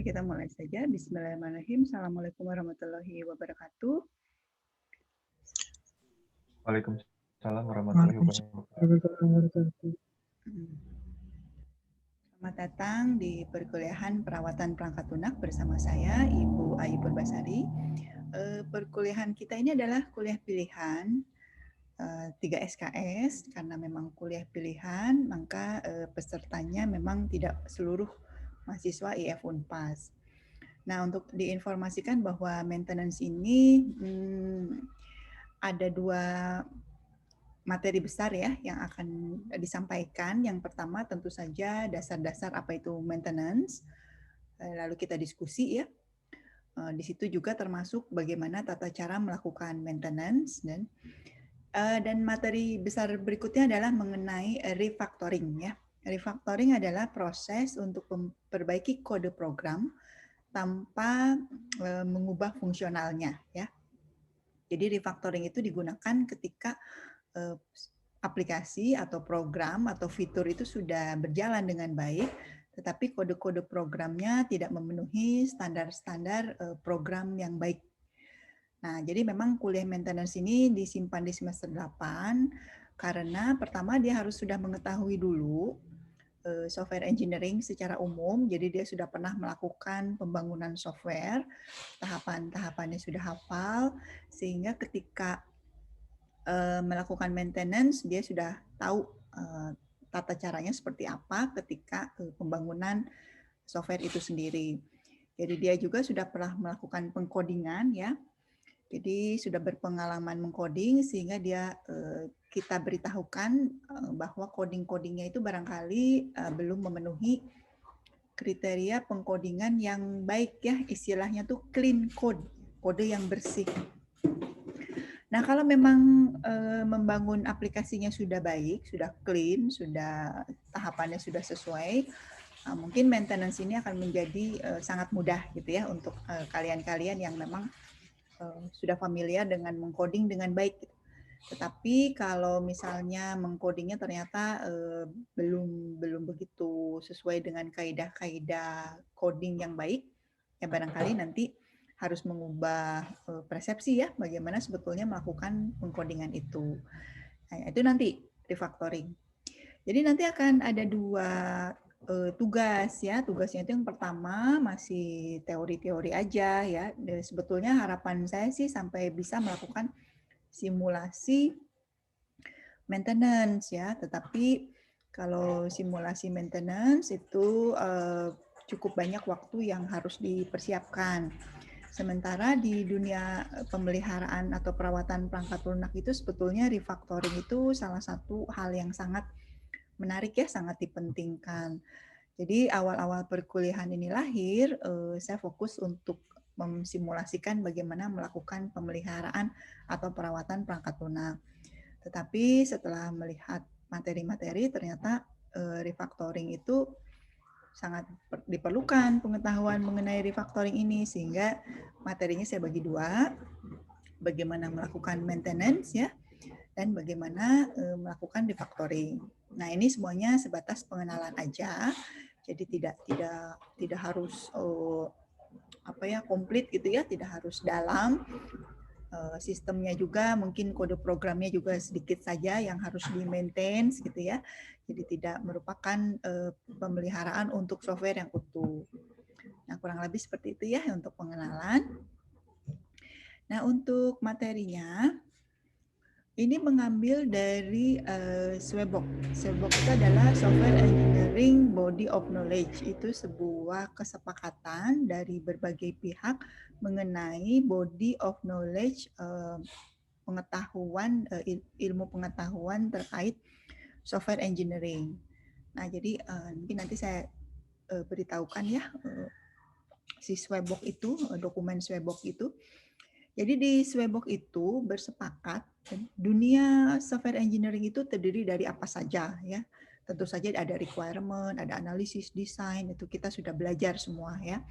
Oke, kita mulai saja. Bismillahirrahmanirrahim. Assalamualaikum warahmatullahi wabarakatuh. Waalaikumsalam warahmatullahi wabarakatuh. Selamat datang di perkuliahan perawatan perangkat lunak bersama saya, Ibu Ayu Purbasari. Perkuliahan kita ini adalah kuliah pilihan 3 SKS. Karena memang kuliah pilihan, maka pesertanya memang tidak seluruh mahasiswa IF Unpas. Nah, untuk diinformasikan bahwa maintenance ini ada 2 materi besar ya yang akan disampaikan. Yang pertama tentu saja dasar-dasar apa itu maintenance. Lalu kita diskusi ya. Di situ juga termasuk bagaimana tata cara melakukan maintenance dan materi besar berikutnya adalah mengenai refactoring ya. Refactoring adalah proses untuk memperbaiki kode program tanpa mengubah fungsionalnya ya. Jadi refactoring itu digunakan ketika aplikasi atau program atau fitur itu sudah berjalan dengan baik, tetapi kode-kode programnya tidak memenuhi standar-standar program yang baik. Nah, jadi memang kuliah maintenance ini disimpan di semester 8 karena pertama dia harus sudah mengetahui dulu software engineering secara umum, jadi dia sudah pernah melakukan pembangunan software, tahapan-tahapannya sudah hafal, sehingga ketika melakukan maintenance, dia sudah tahu tata caranya seperti apa ketika pembangunan software itu sendiri. Jadi dia juga sudah pernah melakukan pengkodingan ya. Jadi sudah berpengalaman mengcoding sehingga dia kita beritahukan bahwa coding-codingnya itu barangkali belum memenuhi kriteria pengkodingan yang baik ya, istilahnya tuh clean code, kode yang bersih. Nah, kalau memang membangun aplikasinya sudah baik, sudah clean, sudah tahapannya sudah sesuai, mungkin maintenance ini akan menjadi sangat mudah gitu ya untuk kalian-kalian yang memang sudah familiar dengan mengcoding dengan baik. Tetapi kalau misalnya mengcodingnya ternyata belum begitu sesuai dengan kaidah-kaidah coding yang baik, ya barangkali nanti harus mengubah persepsi ya bagaimana sebetulnya melakukan pengkodingan itu. Nah, itu nanti refactoring. Jadi nanti akan ada 2 tugas ya. Tugasnya itu yang pertama masih teori-teori aja ya. Dan sebetulnya harapan saya sih sampai bisa melakukan simulasi maintenance ya. Tetapi kalau simulasi maintenance itu cukup banyak waktu yang harus dipersiapkan. Sementara di dunia pemeliharaan atau perawatan perangkat lunak itu sebetulnya refactoring itu salah satu hal yang sangat menarik ya, sangat dipentingkan. Jadi awal-awal perkuliahan ini lahir, saya fokus untuk memsimulasikan bagaimana melakukan pemeliharaan atau perawatan perangkat lunak. Tetapi setelah melihat materi-materi, ternyata refactoring itu sangat diperlukan pengetahuan mengenai refactoring ini, sehingga materinya saya bagi 2, bagaimana melakukan maintenance ya, dan bagaimana melakukan refactoring. Nah, ini semuanya sebatas pengenalan aja, jadi tidak harus komplit gitu ya, tidak harus dalam. Sistemnya juga mungkin kode programnya juga sedikit saja yang harus di-maintain gitu ya. Jadi tidak merupakan pemeliharaan untuk software yang utuh. Nah, kurang lebih seperti itu ya untuk pengenalan. Nah, untuk materinya ini mengambil dari SWBOK. SWBOK itu adalah Software Engineering Body of Knowledge. Itu sebuah kesepakatan dari berbagai pihak mengenai body of knowledge, pengetahuan, ilmu pengetahuan terkait software engineering. Nah, jadi mungkin nanti saya beritahukan ya si SWBOK itu, dokumen SWBOK itu. Jadi di SWBOK itu bersepakat dunia software engineering itu terdiri dari apa saja ya. Tentu saja ada requirement, ada analisis, desain, itu kita sudah belajar semua ya.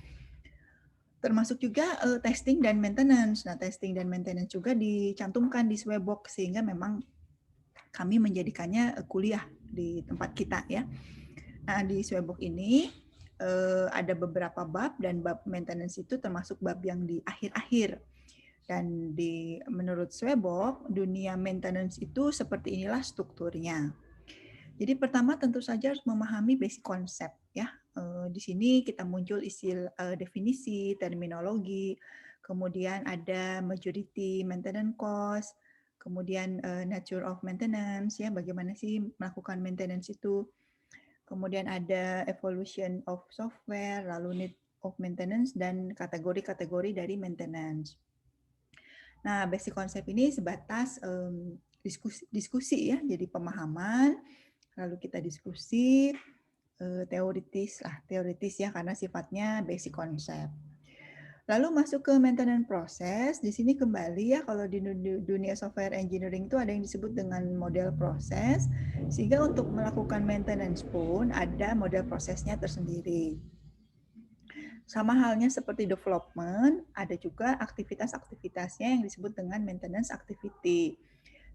Termasuk juga testing dan maintenance. Nah, testing dan maintenance juga dicantumkan di SWBOK sehingga memang kami menjadikannya kuliah di tempat kita ya. Nah, di SWBOK ini ada beberapa bab, dan bab maintenance itu termasuk bab yang di akhir-akhir. Dan menurut Swebook, dunia maintenance itu seperti inilah strukturnya. Jadi pertama tentu saja harus memahami basic konsep ya. Di sini kita muncul definisi, terminologi, kemudian ada majority maintenance cost, kemudian nature of maintenance ya, bagaimana sih melakukan maintenance itu. Kemudian ada evolution of software, lalu need of maintenance, dan kategori-kategori dari maintenance. Nah, basic konsep ini sebatas diskusi ya, jadi pemahaman, lalu kita diskusi teoritis ya, karena sifatnya basic konsep. Lalu masuk ke maintenance proses. Di sini kembali ya, kalau di dunia software engineering itu ada yang disebut dengan model proses, sehingga untuk melakukan maintenance pun ada model prosesnya tersendiri. Sama halnya seperti development, ada juga aktivitas-aktivitasnya yang disebut dengan maintenance activity.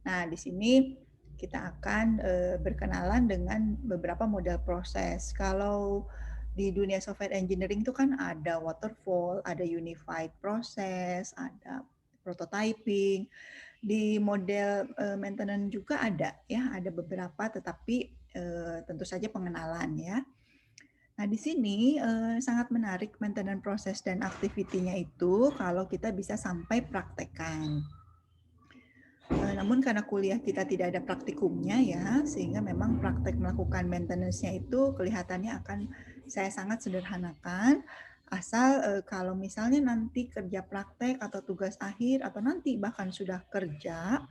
Nah, di sini kita akan berkenalan dengan beberapa model proses. Kalau di dunia software engineering itu kan ada waterfall, ada unified process, ada prototyping. Di model maintenance juga ada ya, ada beberapa, tetapi tentu saja pengenalan ya. Nah, di sini sangat menarik maintenance proses dan activity-nya itu kalau kita bisa sampai praktekkan. Namun karena kuliah kita tidak ada praktikumnya ya, sehingga memang praktek melakukan maintenance-nya itu kelihatannya akan saya sangat sederhanakan, asal kalau misalnya nanti kerja praktek atau tugas akhir atau nanti bahkan sudah kerja,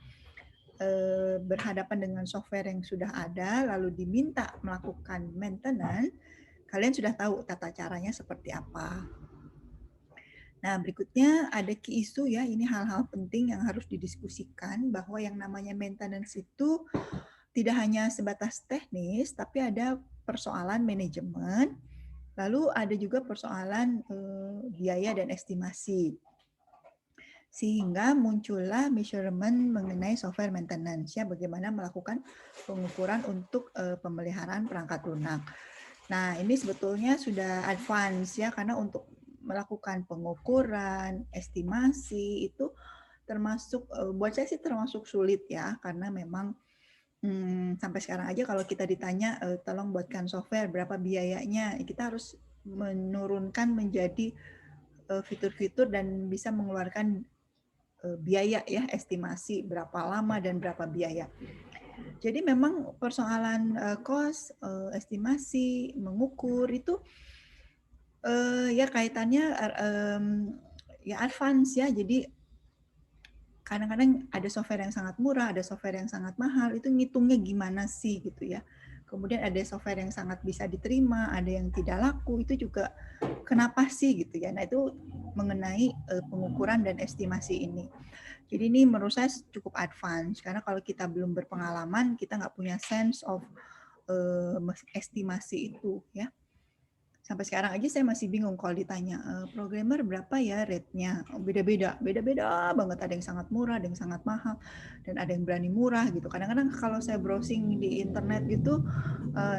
berhadapan dengan software yang sudah ada, lalu diminta melakukan maintenance, kalian sudah tahu tata caranya seperti apa. Nah, berikutnya ada key issue ya, ini hal-hal penting yang harus didiskusikan, bahwa yang namanya maintenance itu tidak hanya sebatas teknis, tapi ada persoalan manajemen, lalu ada juga persoalan biaya dan estimasi. Sehingga muncullah measurement mengenai software maintenance, ya, bagaimana melakukan pengukuran untuk pemeliharaan perangkat lunak. Nah, ini sebetulnya sudah advance ya, karena untuk melakukan pengukuran, estimasi itu termasuk buat saya sih termasuk sulit ya, karena memang sampai sekarang aja kalau kita ditanya tolong buatkan software berapa biayanya, kita harus menurunkan menjadi fitur-fitur dan bisa mengeluarkan biaya ya, estimasi berapa lama dan berapa biaya. Jadi memang persoalan cost, estimasi, mengukur itu ya kaitannya ya advance ya. Jadi kadang-kadang ada software yang sangat murah, ada software yang sangat mahal, itu ngitungnya gimana sih gitu ya. Kemudian ada software yang sangat bisa diterima, ada yang tidak laku, itu juga kenapa sih gitu ya. Nah, itu mengenai pengukuran dan estimasi ini. Jadi ini menurut saya cukup advance, karena kalau kita belum berpengalaman, kita nggak punya sense of estimasi itu ya. Sampai sekarang aja saya masih bingung kalau ditanya programmer berapa ya rate-nya. Beda-beda banget, ada yang sangat murah, ada yang sangat mahal, dan ada yang berani murah gitu. Kadang-kadang kalau saya browsing di internet gitu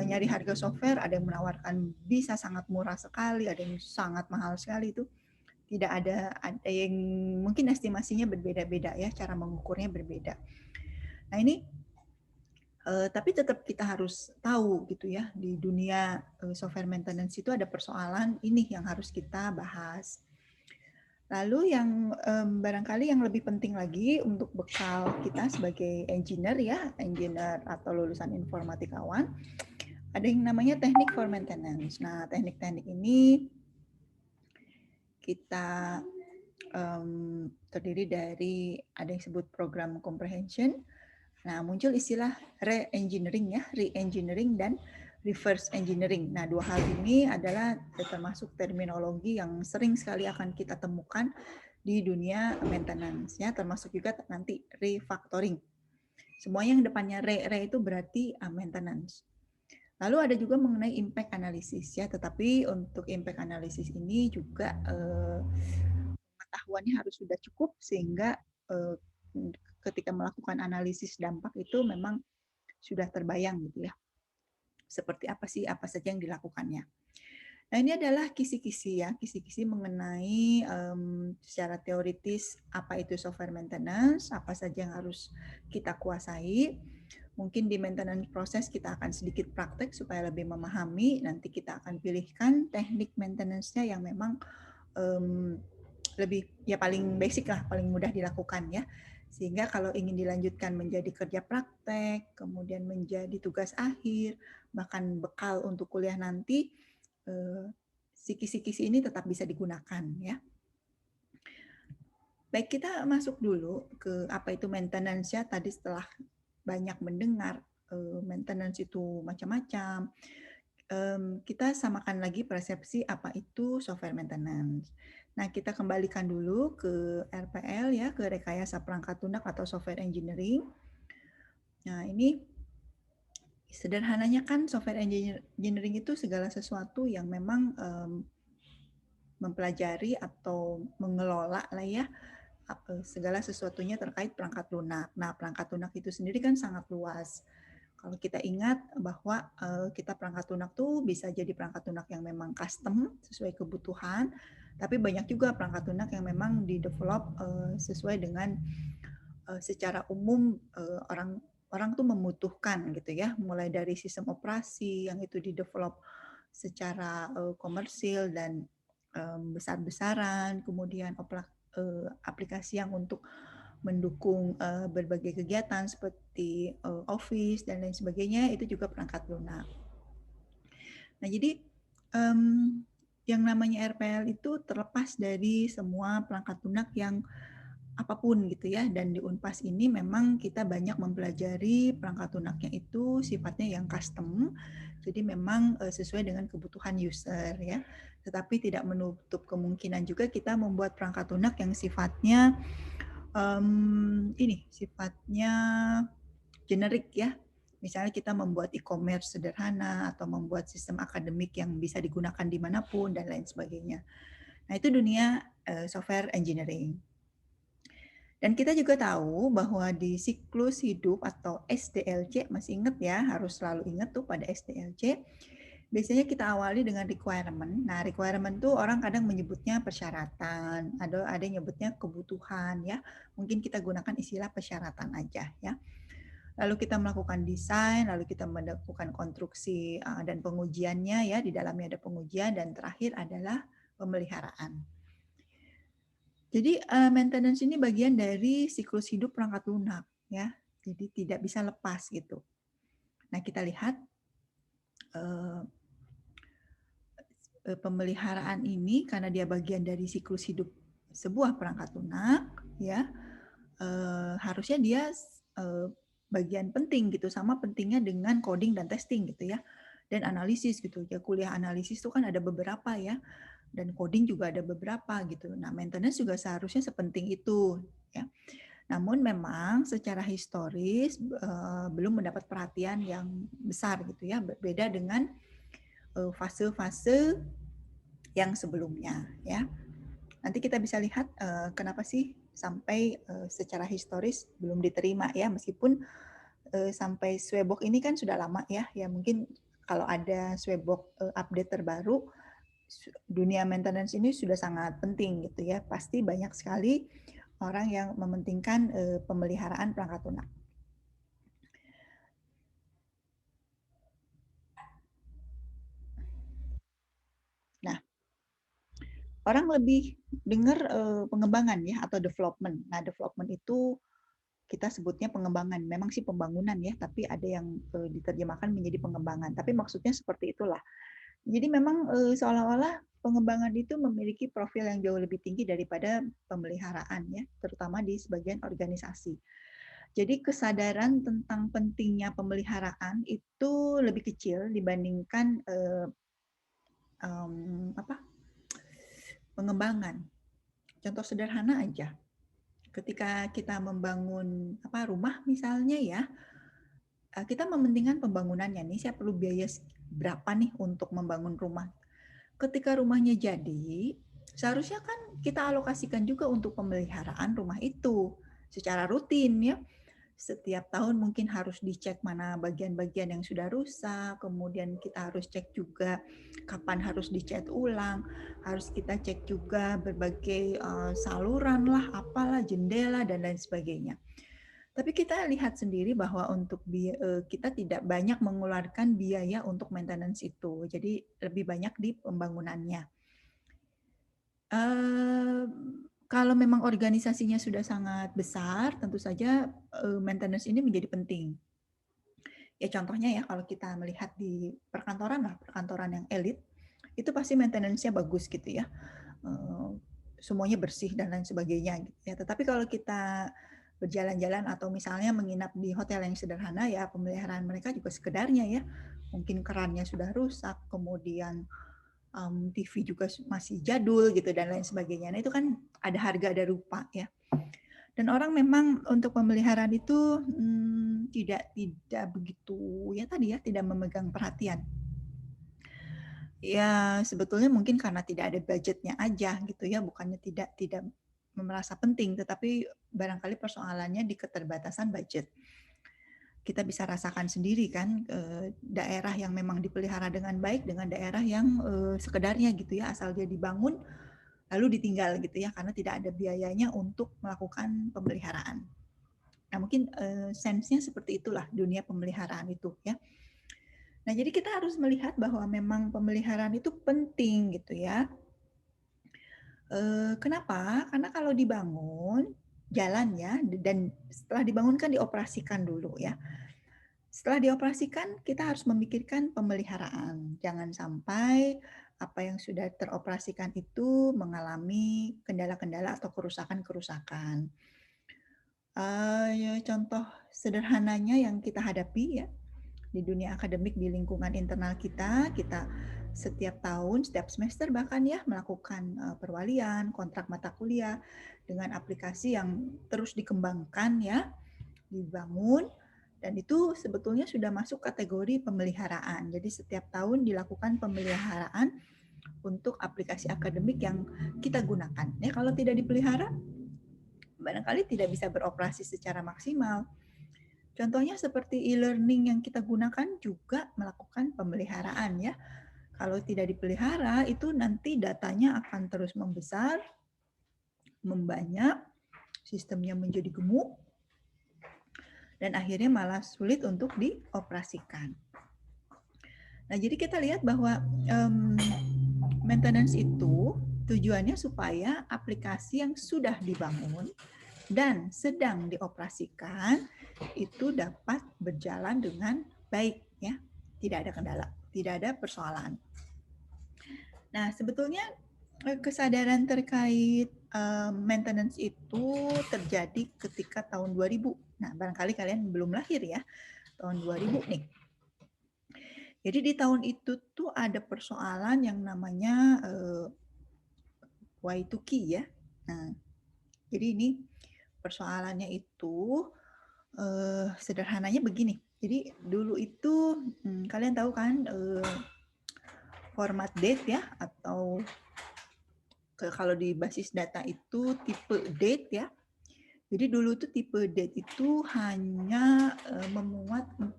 nyari harga software, ada yang menawarkan bisa sangat murah sekali, ada yang sangat mahal sekali. Itu tidak ada yang mungkin estimasinya berbeda-beda ya, cara mengukurnya berbeda. Nah, ini tapi tetap kita harus tahu gitu ya, di dunia software maintenance itu ada persoalan ini yang harus kita bahas. Lalu yang barangkali yang lebih penting lagi untuk bekal kita sebagai engineer ya, engineer atau lulusan informatikawan, ada yang namanya teknik for maintenance. Nah, teknik-teknik ini kita terdiri dari ada yang disebut program comprehension. Nah, muncul istilah re-engineering ya, re-engineering dan reverse engineering. Nah, dua hal ini adalah termasuk terminologi yang sering sekali akan kita temukan di dunia maintenance ya, termasuk juga nanti refactoring. Semua yang depannya re itu berarti maintenance. Lalu ada juga mengenai impact analysis ya, tetapi untuk impact analysis ini juga pengetahuannya harus sudah cukup sehingga ketika melakukan analisis dampak itu memang sudah terbayang gitu ya. Seperti apa sih, apa saja yang dilakukannya. Nah, ini adalah kisi-kisi ya, kisi-kisi mengenai secara teoritis apa itu software maintenance, apa saja yang harus kita kuasai. Mungkin di maintenance proses kita akan sedikit praktek supaya lebih memahami. Nanti kita akan pilihkan teknik maintenance-nya yang memang lebih ya paling basic lah, paling mudah dilakukan ya. Sehingga kalau ingin dilanjutkan menjadi kerja praktek, kemudian menjadi tugas akhir, bahkan bekal untuk kuliah nanti, si kisi-kisi ini tetap bisa digunakan ya. Baik, kita masuk dulu ke apa itu maintenance ya. Tadi setelah banyak mendengar maintenance itu macam-macam, kita samakan lagi persepsi apa itu software maintenance. Nah, kita kembalikan dulu ke RPL ya, ke rekayasa perangkat lunak atau software engineering. Nah, ini sederhananya kan software engineering itu segala sesuatu yang memang mempelajari atau mengelola lah ya segala sesuatunya terkait perangkat lunak. Nah, perangkat lunak itu sendiri kan sangat luas. Kalau kita ingat bahwa kita perangkat lunak tuh bisa jadi perangkat lunak yang memang custom sesuai kebutuhan, tapi banyak juga perangkat lunak yang memang di-develop sesuai dengan secara umum orang tuh membutuhkan gitu ya, mulai dari sistem operasi yang itu di-develop secara komersil dan besar-besaran, kemudian aplikasi yang untuk mendukung berbagai kegiatan seperti office dan lain sebagainya, itu juga perangkat lunak. Nah, jadi yang namanya RPL itu terlepas dari semua perangkat lunak yang apapun gitu ya, dan di Unpas ini memang kita banyak mempelajari perangkat lunaknya itu sifatnya yang custom, jadi memang sesuai dengan kebutuhan user ya, tetapi tidak menutup kemungkinan juga kita membuat perangkat lunak yang sifatnya sifatnya generik ya. Misalnya kita membuat e-commerce sederhana atau membuat sistem akademik yang bisa digunakan dimanapun dan lain sebagainya. Nah, itu dunia software engineering. Dan kita juga tahu bahwa di siklus hidup atau SDLC, masih ingat ya, harus selalu ingat tuh pada SDLC, biasanya kita awali dengan requirement. Nah, requirement tuh orang kadang menyebutnya persyaratan, ada yang nyebutnya kebutuhan ya. Mungkin kita gunakan istilah persyaratan aja ya. Lalu kita melakukan desain, lalu kita melakukan konstruksi dan pengujiannya ya, di dalamnya ada pengujian, dan terakhir adalah pemeliharaan. Jadi maintenance ini bagian dari siklus hidup perangkat lunak ya. Jadi tidak bisa lepas gitu. Nah, kita lihat pemeliharaan ini karena dia bagian dari siklus hidup sebuah perangkat lunak ya. Harusnya dia bagian penting gitu, sama pentingnya dengan coding dan testing gitu ya, dan analisis gitu ya. Kuliah analisis itu kan ada beberapa ya, dan coding juga ada beberapa gitu. Nah, maintenance juga seharusnya sepenting itu ya. Namun memang secara historis belum mendapat perhatian yang besar gitu ya, berbeda dengan fase-fase yang sebelumnya ya. Nanti kita bisa lihat kenapa sih sampai secara historis belum diterima ya, meskipun sampai Swebok ini kan sudah lama ya. Ya mungkin kalau ada Swebok update terbaru, dunia maintenance ini sudah sangat penting gitu ya. Pasti banyak sekali orang yang mementingkan pemeliharaan perangkat lunak. Nah, orang lebih dengar pengembangan ya atau development. Nah, development itu kita sebutnya pengembangan. Memang sih pembangunan ya, tapi ada yang diterjemahkan menjadi pengembangan. Tapi maksudnya seperti itulah. Jadi memang seolah-olah pengembangan itu memiliki profil yang jauh lebih tinggi daripada pemeliharaan ya, terutama di sebagian organisasi. Jadi kesadaran tentang pentingnya pemeliharaan itu lebih kecil dibandingkan pengembangan. Contoh sederhana aja, ketika kita membangun rumah misalnya ya, kita mementingkan pembangunannya nih, saya perlu biaya berapa nih untuk membangun rumah. Ketika rumahnya jadi, seharusnya kan kita alokasikan juga untuk pemeliharaan rumah itu secara rutin ya. Setiap tahun mungkin harus dicek mana bagian-bagian yang sudah rusak, kemudian kita harus cek juga kapan harus dicet ulang, harus kita cek juga berbagai saluran lah, apalah, jendela dan lain sebagainya. Tapi kita lihat sendiri bahwa untuk kita tidak banyak mengeluarkan biaya untuk maintenance itu. Jadi lebih banyak di pembangunannya. Kalau memang organisasinya sudah sangat besar, tentu saja maintenance ini menjadi penting. Ya contohnya ya kalau kita melihat di perkantoran lah, perkantoran yang elit, itu pasti maintenance-nya bagus gitu ya. Semuanya bersih dan lain sebagainya gitu ya. Tetapi kalau kita berjalan-jalan atau misalnya menginap di hotel yang sederhana ya, pemeliharaan mereka juga sekedarnya ya. Mungkin kerannya sudah rusak, kemudian TV juga masih jadul gitu dan lain sebagainya. Nah itu kan ada harga ada rupa ya. Dan orang memang untuk pemeliharaan itu tidak begitu ya tadi ya, tidak memegang perhatian. Ya sebetulnya mungkin karena tidak ada budgetnya aja gitu ya, bukannya tidak merasa penting, tetapi barangkali persoalannya di keterbatasan budget. Kita bisa rasakan sendiri kan daerah yang memang dipelihara dengan baik dengan daerah yang sekedarnya gitu ya, asal dia dibangun lalu ditinggal gitu ya, karena tidak ada biayanya untuk melakukan pemeliharaan. Nah mungkin sense-nya seperti itulah dunia pemeliharaan itu ya. Nah jadi kita harus melihat bahwa memang pemeliharaan itu penting gitu ya. Kenapa? Karena kalau dibangun jalan ya, dan setelah dibangun kan dioperasikan dulu ya. Setelah dioperasikan kita harus memikirkan pemeliharaan. Jangan sampai apa yang sudah teroperasikan itu mengalami kendala-kendala atau kerusakan-kerusakan. Ya, contoh sederhananya yang kita hadapi ya di dunia akademik di lingkungan internal kita setiap tahun, setiap semester bahkan ya melakukan perwalian, kontrak mata kuliah dengan aplikasi yang terus dikembangkan ya, dibangun, dan itu sebetulnya sudah masuk kategori pemeliharaan. Jadi setiap tahun dilakukan pemeliharaan untuk aplikasi akademik yang kita gunakan. Ya kalau tidak dipelihara, barangkali tidak bisa beroperasi secara maksimal. Contohnya seperti e-learning yang kita gunakan juga melakukan pemeliharaan ya. Kalau tidak dipelihara itu nanti datanya akan terus membesar, membanyak, sistemnya menjadi gemuk, dan akhirnya malah sulit untuk dioperasikan. Nah jadi kita lihat bahwa maintenance itu tujuannya supaya aplikasi yang sudah dibangun dan sedang dioperasikan itu dapat berjalan dengan baik ya, tidak ada kendala, tidak ada persoalan. Nah sebetulnya kesadaran terkait maintenance itu terjadi ketika tahun 2000. Nah barangkali kalian belum lahir ya, tahun 2000 nih. Jadi di tahun itu tuh ada persoalan yang namanya Y2K ya. Nah jadi ini persoalannya itu sederhananya begini. Jadi dulu itu kalian tahu kan format date ya, atau kalau di basis data itu tipe date ya. Jadi dulu tuh tipe date itu hanya memuat 6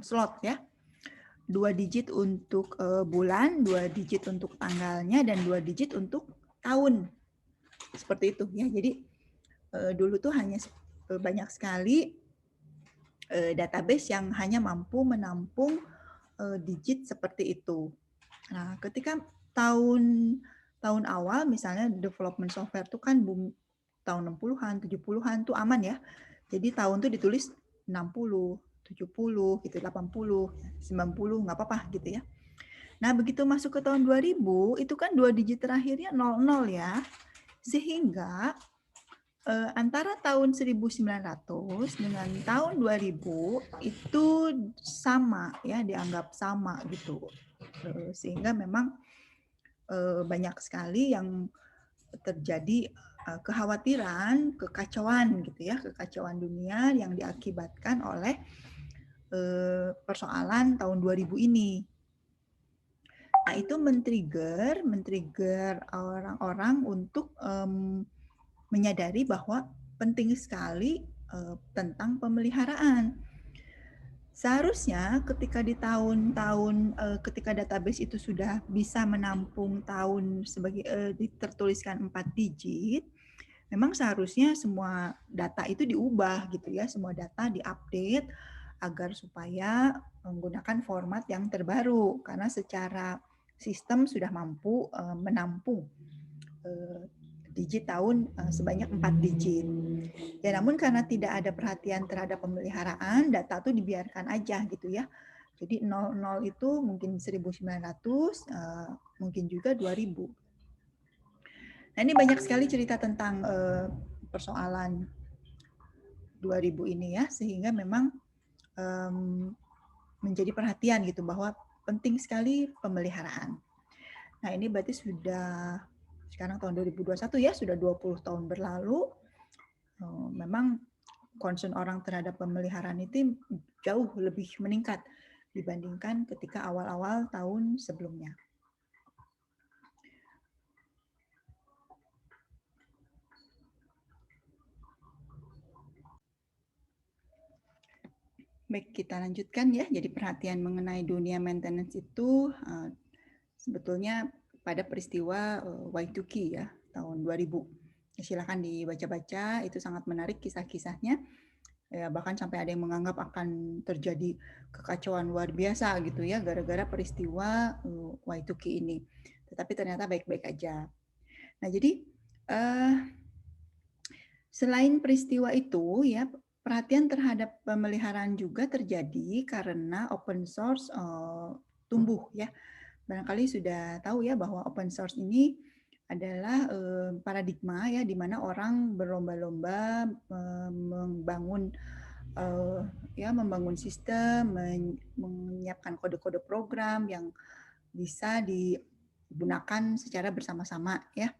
slot ya. 2 digit untuk bulan, 2 digit untuk tanggalnya, dan 2 digit untuk tahun. Seperti itu ya. Jadi dulu tuh hanya banyak sekali database yang hanya mampu menampung digit seperti itu. Nah, ketika tahun awal misalnya development software itu kan boom tahun 60-an, 70-an tuh aman ya. Jadi tahun tuh ditulis 60, 70 gitu, 80, 90 nggak apa-apa gitu ya. Nah, begitu masuk ke tahun 2000 itu kan 2 digit terakhirnya 00 ya. Sehingga antara tahun 1900 dengan tahun 2000 itu sama ya, dianggap sama gitu. Sehingga memang banyak sekali yang terjadi kekhawatiran, kekacauan gitu ya, kekacauan dunia yang diakibatkan oleh persoalan tahun 2000 ini. Nah, itu men-trigger orang-orang untuk menyadari bahwa penting sekali tentang pemeliharaan. Seharusnya ketika di tahun-tahun ketika database itu sudah bisa menampung tahun sebagai tertuliskan 4 digit, memang seharusnya semua data itu diubah gitu ya, semua data diupdate agar supaya menggunakan format yang terbaru karena secara sistem sudah mampu menampung digit tahun sebanyak 4 digit. Ya, namun karena tidak ada perhatian terhadap pemeliharaan, data itu dibiarkan aja gitu ya. Jadi 00 itu mungkin 1900, mungkin juga 2000. Nah, ini banyak sekali cerita tentang persoalan 2000 ini ya, sehingga memang menjadi perhatian gitu bahwa penting sekali pemeliharaan. Nah, ini berarti sudah sekarang tahun 2021 ya, sudah 20 tahun berlalu. Memang concern orang terhadap pemeliharaan itu jauh lebih meningkat dibandingkan ketika awal-awal tahun sebelumnya. Baik, kita lanjutkan ya. Jadi perhatian mengenai dunia maintenance itu sebetulnya pada peristiwa Y2K ya, tahun 2000. Silakan dibaca-baca, itu sangat menarik kisah-kisahnya. Ya, bahkan sampai ada yang menganggap akan terjadi kekacauan luar biasa gitu ya gara-gara peristiwa Y2K ini. Tetapi ternyata baik-baik aja. Nah, jadi selain peristiwa itu ya, perhatian terhadap pemeliharaan juga terjadi karena open source tumbuh ya. Barangkali sudah tahu ya bahwa open source ini adalah paradigma ya di mana orang berlomba-lomba membangun membangun sistem, menyiapkan kode-kode program yang bisa digunakan secara bersama-sama ya.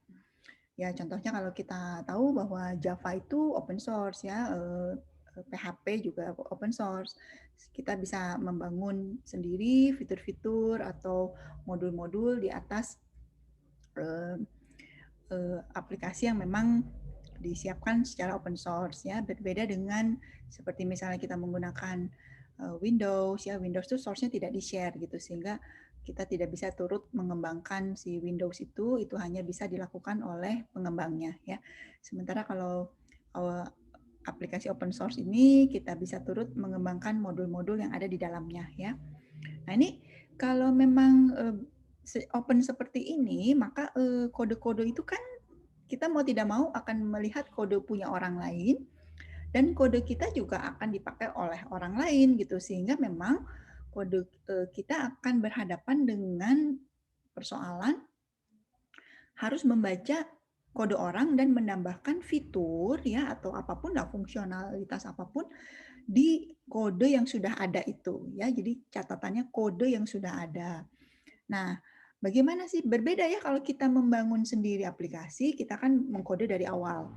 Ya, contohnya kalau kita tahu bahwa Java itu open source ya, PHP juga open source. Kita bisa membangun sendiri fitur-fitur atau modul-modul di atas aplikasi yang memang disiapkan secara open source ya. Berbeda dengan seperti misalnya kita menggunakan Windows ya, Windows itu source-nya tidak di-share gitu sehingga kita tidak bisa turut mengembangkan si Windows itu hanya bisa dilakukan oleh pengembangnya ya. Sementara kalau aplikasi open source ini kita bisa turut mengembangkan modul-modul yang ada di dalamnya ya. Nah, ini kalau memang open seperti ini, maka kode-kode itu kan kita mau tidak mau akan melihat kode punya orang lain dan kode kita juga akan dipakai oleh orang lain gitu sehingga memang kode kita akan berhadapan dengan persoalan harus membaca kode orang dan menambahkan fitur ya atau apapun lah fungsionalitas apapun di kode yang sudah ada itu ya. Jadi catatannya kode yang sudah ada. Nah, bagaimana sih berbeda ya kalau kita membangun sendiri aplikasi, kita kan mengkode dari awal.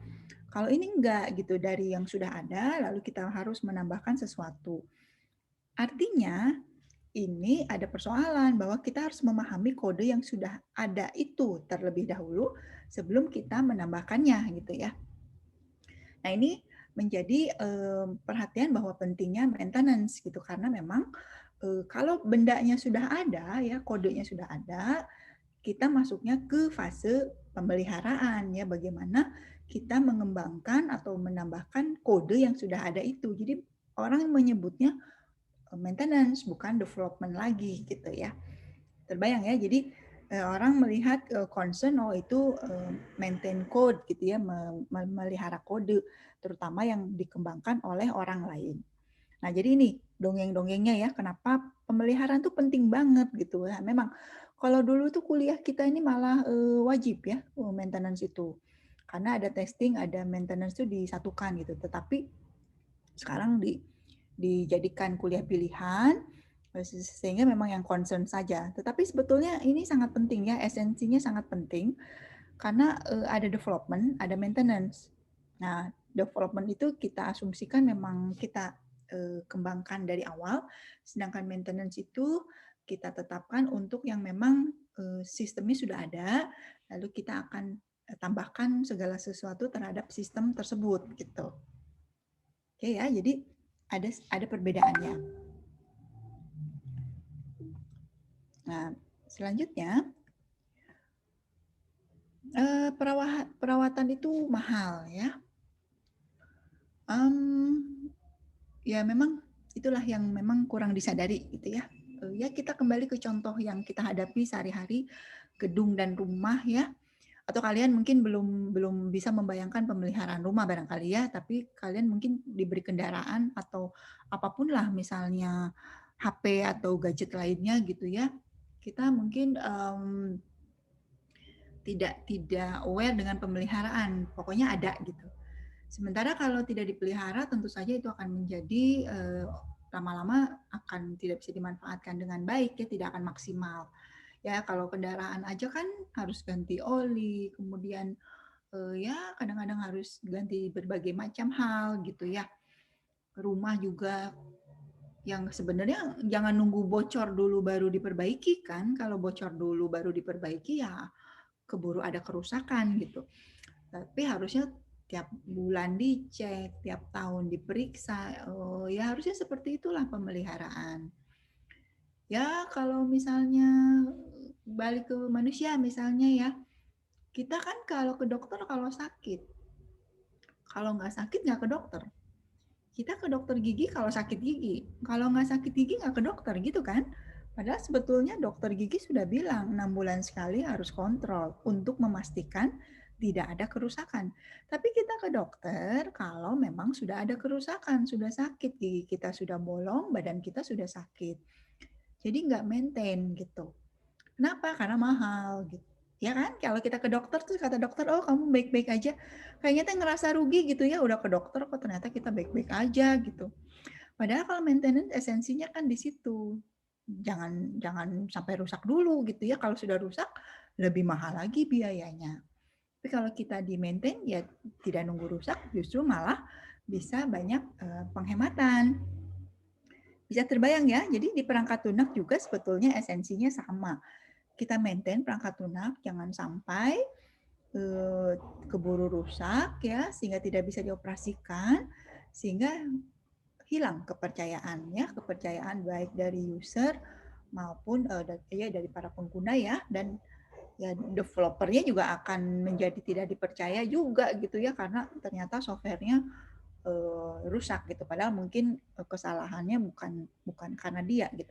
Kalau ini enggak gitu, dari yang sudah ada lalu kita harus menambahkan sesuatu. Artinya ini ada persoalan bahwa kita harus memahami kode yang sudah ada itu terlebih dahulu sebelum kita menambahkannya gitu ya. Nah, ini menjadi perhatian bahwa pentingnya maintenance gitu karena memang kalau bendanya sudah ada ya, kodenya sudah ada, kita masuknya ke fase pemeliharaan ya, bagaimana kita mengembangkan atau menambahkan kode yang sudah ada itu. Jadi orang menyebutnya maintenance bukan development lagi gitu ya. Terbayang ya, jadi orang melihat concern itu maintain code gitu ya, memelihara kode terutama yang dikembangkan oleh orang lain. Nah, jadi ini dongeng-dongengnya ya, kenapa pemeliharaan tuh penting banget gitu. Nah, memang kalau dulu tuh kuliah kita ini malah wajib ya maintenance itu. Karena ada testing, ada maintenance itu disatukan gitu. Tetapi sekarang dijadikan kuliah pilihan sehingga memang yang concern saja. Tetapi sebetulnya ini sangat penting ya, esensinya sangat penting karena ada development, ada maintenance. Nah, development itu kita asumsikan memang kita kembangkan dari awal, sedangkan maintenance itu kita tetapkan untuk yang memang sistemnya sudah ada, lalu kita akan tambahkan segala sesuatu terhadap sistem tersebut gitu. Oke ya, jadi ada perbedaannya. Nah, selanjutnya perawatan itu mahal ya. Ya memang itulah yang memang kurang disadari gitu ya. Ya kita kembali ke contoh yang kita hadapi sehari-hari, gedung dan rumah ya. Atau kalian mungkin belum bisa membayangkan pemeliharaan rumah barangkali ya, tapi kalian mungkin diberi kendaraan atau apapun lah, misalnya HP atau gadget lainnya gitu ya. Kita mungkin tidak aware dengan pemeliharaan, pokoknya ada gitu. Sementara kalau tidak dipelihara, tentu saja itu akan menjadi lama-lama akan tidak bisa dimanfaatkan dengan baik ya, tidak akan maksimal. Ya kalau kendaraan aja kan harus ganti oli, kemudian ya kadang-kadang harus ganti berbagai macam hal gitu ya. Rumah juga yang sebenarnya jangan nunggu bocor dulu baru diperbaiki kan. Kalau bocor dulu baru diperbaiki ya keburu ada kerusakan gitu. Tapi harusnya tiap bulan dicek, tiap tahun diperiksa. Ya harusnya seperti itulah pemeliharaan. Ya kalau misalnya balik ke manusia misalnya ya, kita kan kalau ke dokter kalau sakit. Kalau nggak sakit nggak ke dokter. Kita ke dokter gigi kalau sakit gigi. Kalau nggak sakit gigi nggak ke dokter gitu kan. Padahal sebetulnya dokter gigi sudah bilang 6 bulan sekali harus kontrol untuk memastikan tidak ada kerusakan. Tapi kita ke dokter kalau memang sudah ada kerusakan, sudah sakit, gigi kita sudah bolong, badan kita sudah sakit. Jadi nggak maintain gitu. Kenapa? Karena mahal gitu. Ya kan? Kalau kita ke dokter terus kata dokter, "Oh, kamu baik-baik aja." Kayaknya tuh ngerasa rugi gitu ya, udah ke dokter kok ternyata kita baik-baik aja gitu. Padahal kalau maintenance esensinya kan di situ. Jangan jangan sampai rusak dulu gitu ya. Kalau sudah rusak lebih mahal lagi biayanya. Tapi kalau kita di maintain ya tidak nunggu rusak, justru malah bisa banyak penghematan. Bisa terbayang ya, jadi di perangkat lunak juga sebetulnya esensinya sama. Kita maintain perangkat lunak, jangan sampai keburu rusak ya, sehingga tidak bisa dioperasikan, sehingga hilang kepercayaan ya, kepercayaan baik dari user maupun dari para pengguna ya, dan ya developernya juga akan menjadi tidak dipercaya juga gitu ya, karena ternyata softwarenya rusak gitu, padahal mungkin kesalahannya bukan karena dia gitu.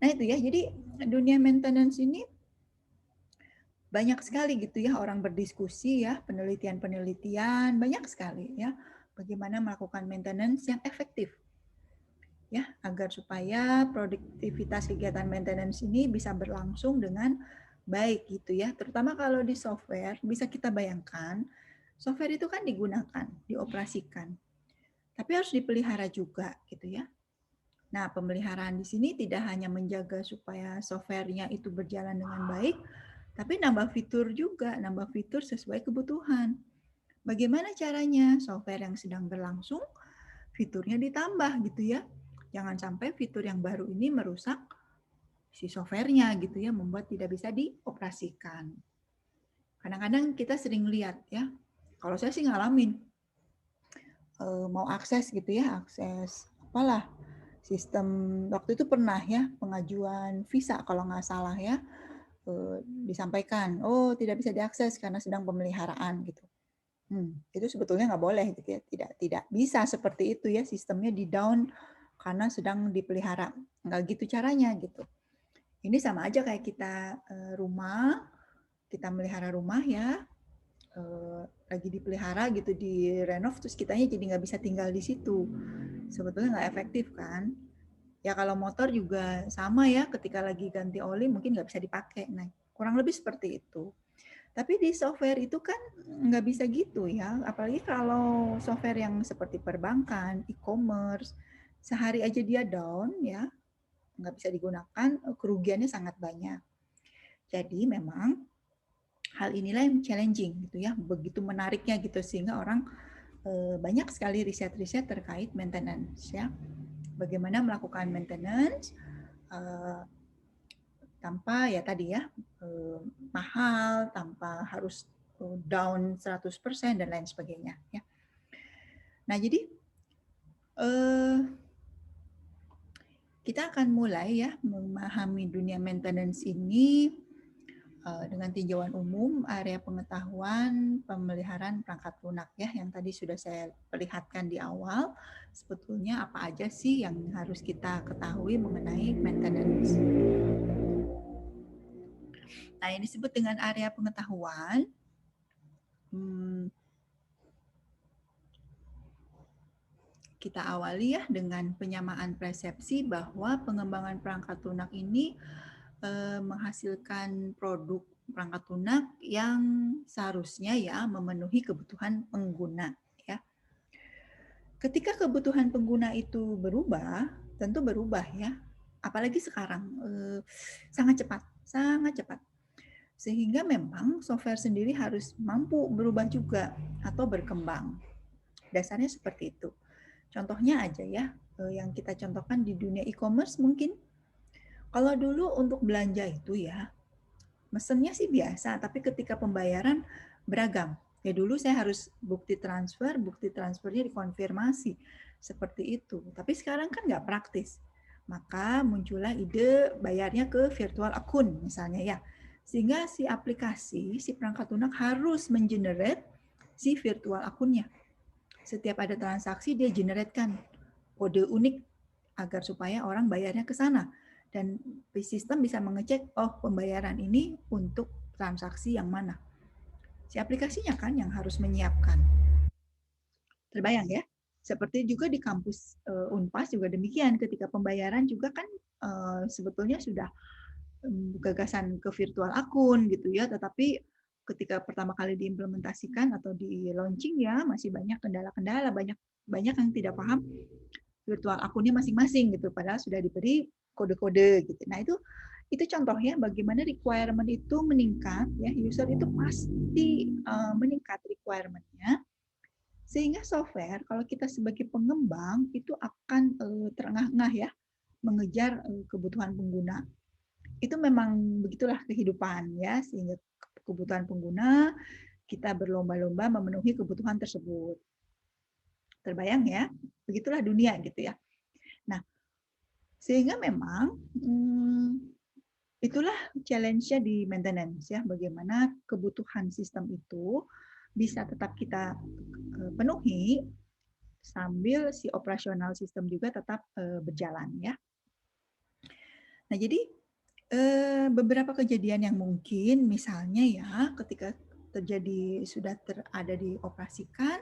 Nah itu ya, jadi dunia maintenance ini banyak sekali gitu ya orang berdiskusi ya, penelitian-penelitian banyak sekali ya, bagaimana melakukan maintenance yang efektif ya, agar supaya produktivitas kegiatan maintenance ini bisa berlangsung dengan baik gitu ya. Terutama kalau di software, bisa kita bayangkan software itu kan digunakan, dioperasikan, tapi harus dipelihara juga gitu ya. Nah, pemeliharaan di sini tidak hanya menjaga supaya softwarenya itu berjalan dengan baik, tapi nambah fitur juga, nambah fitur sesuai kebutuhan. Bagaimana caranya? Software yang sedang berlangsung, fiturnya ditambah gitu ya. Jangan sampai fitur yang baru ini merusak si softwarenya gitu ya, membuat tidak bisa dioperasikan. Kadang-kadang kita sering lihat ya, kalau saya sih ngalamin, mau akses gitu ya, akses apalah, sistem waktu itu pernah ya, pengajuan visa kalau nggak salah ya, disampaikan, oh tidak bisa diakses karena sedang pemeliharaan gitu. Itu sebetulnya nggak boleh gitu ya, tidak bisa seperti itu ya, sistemnya di down karena sedang dipelihara, nggak gitu caranya gitu. Ini sama aja kayak kita rumah, kita melihara rumah ya, lagi dipelihara gitu, direnov terus kitanya jadi nggak bisa tinggal di situ, sebetulnya nggak efektif kan. Ya kalau motor juga sama ya, ketika lagi ganti oli mungkin nggak bisa dipakai. Nah, kurang lebih seperti itu. Tapi di software itu kan nggak bisa gitu ya, apalagi kalau software yang seperti perbankan, e-commerce, sehari aja dia down ya, nggak bisa digunakan, kerugiannya sangat banyak. Jadi memang hal inilah yang challenging gitu ya, begitu menariknya gitu, sehingga orang banyak sekali riset-riset terkait maintenance ya. Bagaimana melakukan maintenance tanpa ya tadi ya mahal, tanpa harus down 100% dan lain sebagainya ya. Nah, jadi Kita akan mulai ya memahami dunia maintenance ini dengan tinjauan umum, area pengetahuan pemeliharaan perangkat lunak ya, yang tadi sudah saya perlihatkan di awal. Sebetulnya apa aja sih yang harus kita ketahui mengenai maintenance? Nah, yang disebut dengan area pengetahuan, kita awali ya dengan penyamaan persepsi bahwa pengembangan perangkat lunak ini menghasilkan produk perangkat lunak yang seharusnya ya memenuhi kebutuhan pengguna ya. Ketika kebutuhan pengguna itu berubah, tentu berubah ya. Apalagi sekarang sangat cepat. Sehingga memang software sendiri harus mampu berubah juga atau berkembang. Dasarnya seperti itu. Contohnya aja ya, yang kita contohkan di dunia e-commerce mungkin. Kalau dulu untuk belanja itu ya, mesennya sih biasa, tapi ketika pembayaran beragam. Ya dulu saya harus bukti transfernya dikonfirmasi. Seperti itu. Tapi sekarang kan nggak praktis. Maka muncullah ide bayarnya ke virtual akun misalnya ya. Sehingga si aplikasi, si perangkat lunak harus mengenerate si virtual akunnya. Setiap ada transaksi dia generatekan kode unik agar supaya orang bayarnya ke sana. Dan sistem bisa mengecek, oh pembayaran ini untuk transaksi yang mana. Si aplikasinya kan yang harus menyiapkan. Terbayang ya? Seperti juga di kampus Unpas juga demikian. Ketika pembayaran juga kan sebetulnya sudah gagasan ke virtual akun gitu ya, tetapi ketika pertama kali diimplementasikan atau di launching ya masih banyak kendala-kendala, banyak yang tidak paham virtual akunnya masing-masing gitu, padahal sudah diberi kode-kode gitu. Nah itu contohnya bagaimana requirement itu meningkat ya, user itu pasti meningkat requirement-nya, sehingga software kalau kita sebagai pengembang itu akan terengah-engah ya mengejar kebutuhan pengguna. Itu memang begitulah kehidupan ya, sehingga kebutuhan pengguna kita berlomba-lomba memenuhi kebutuhan tersebut. Terbayang ya, begitulah dunia gitu ya. Nah, sehingga memang itulah challenge-nya di maintenance ya, bagaimana kebutuhan sistem itu bisa tetap kita penuhi sambil si operasional sistem juga tetap berjalan ya. Nah, jadi beberapa kejadian yang mungkin misalnya ya ketika terjadi sudah ada dioperasikan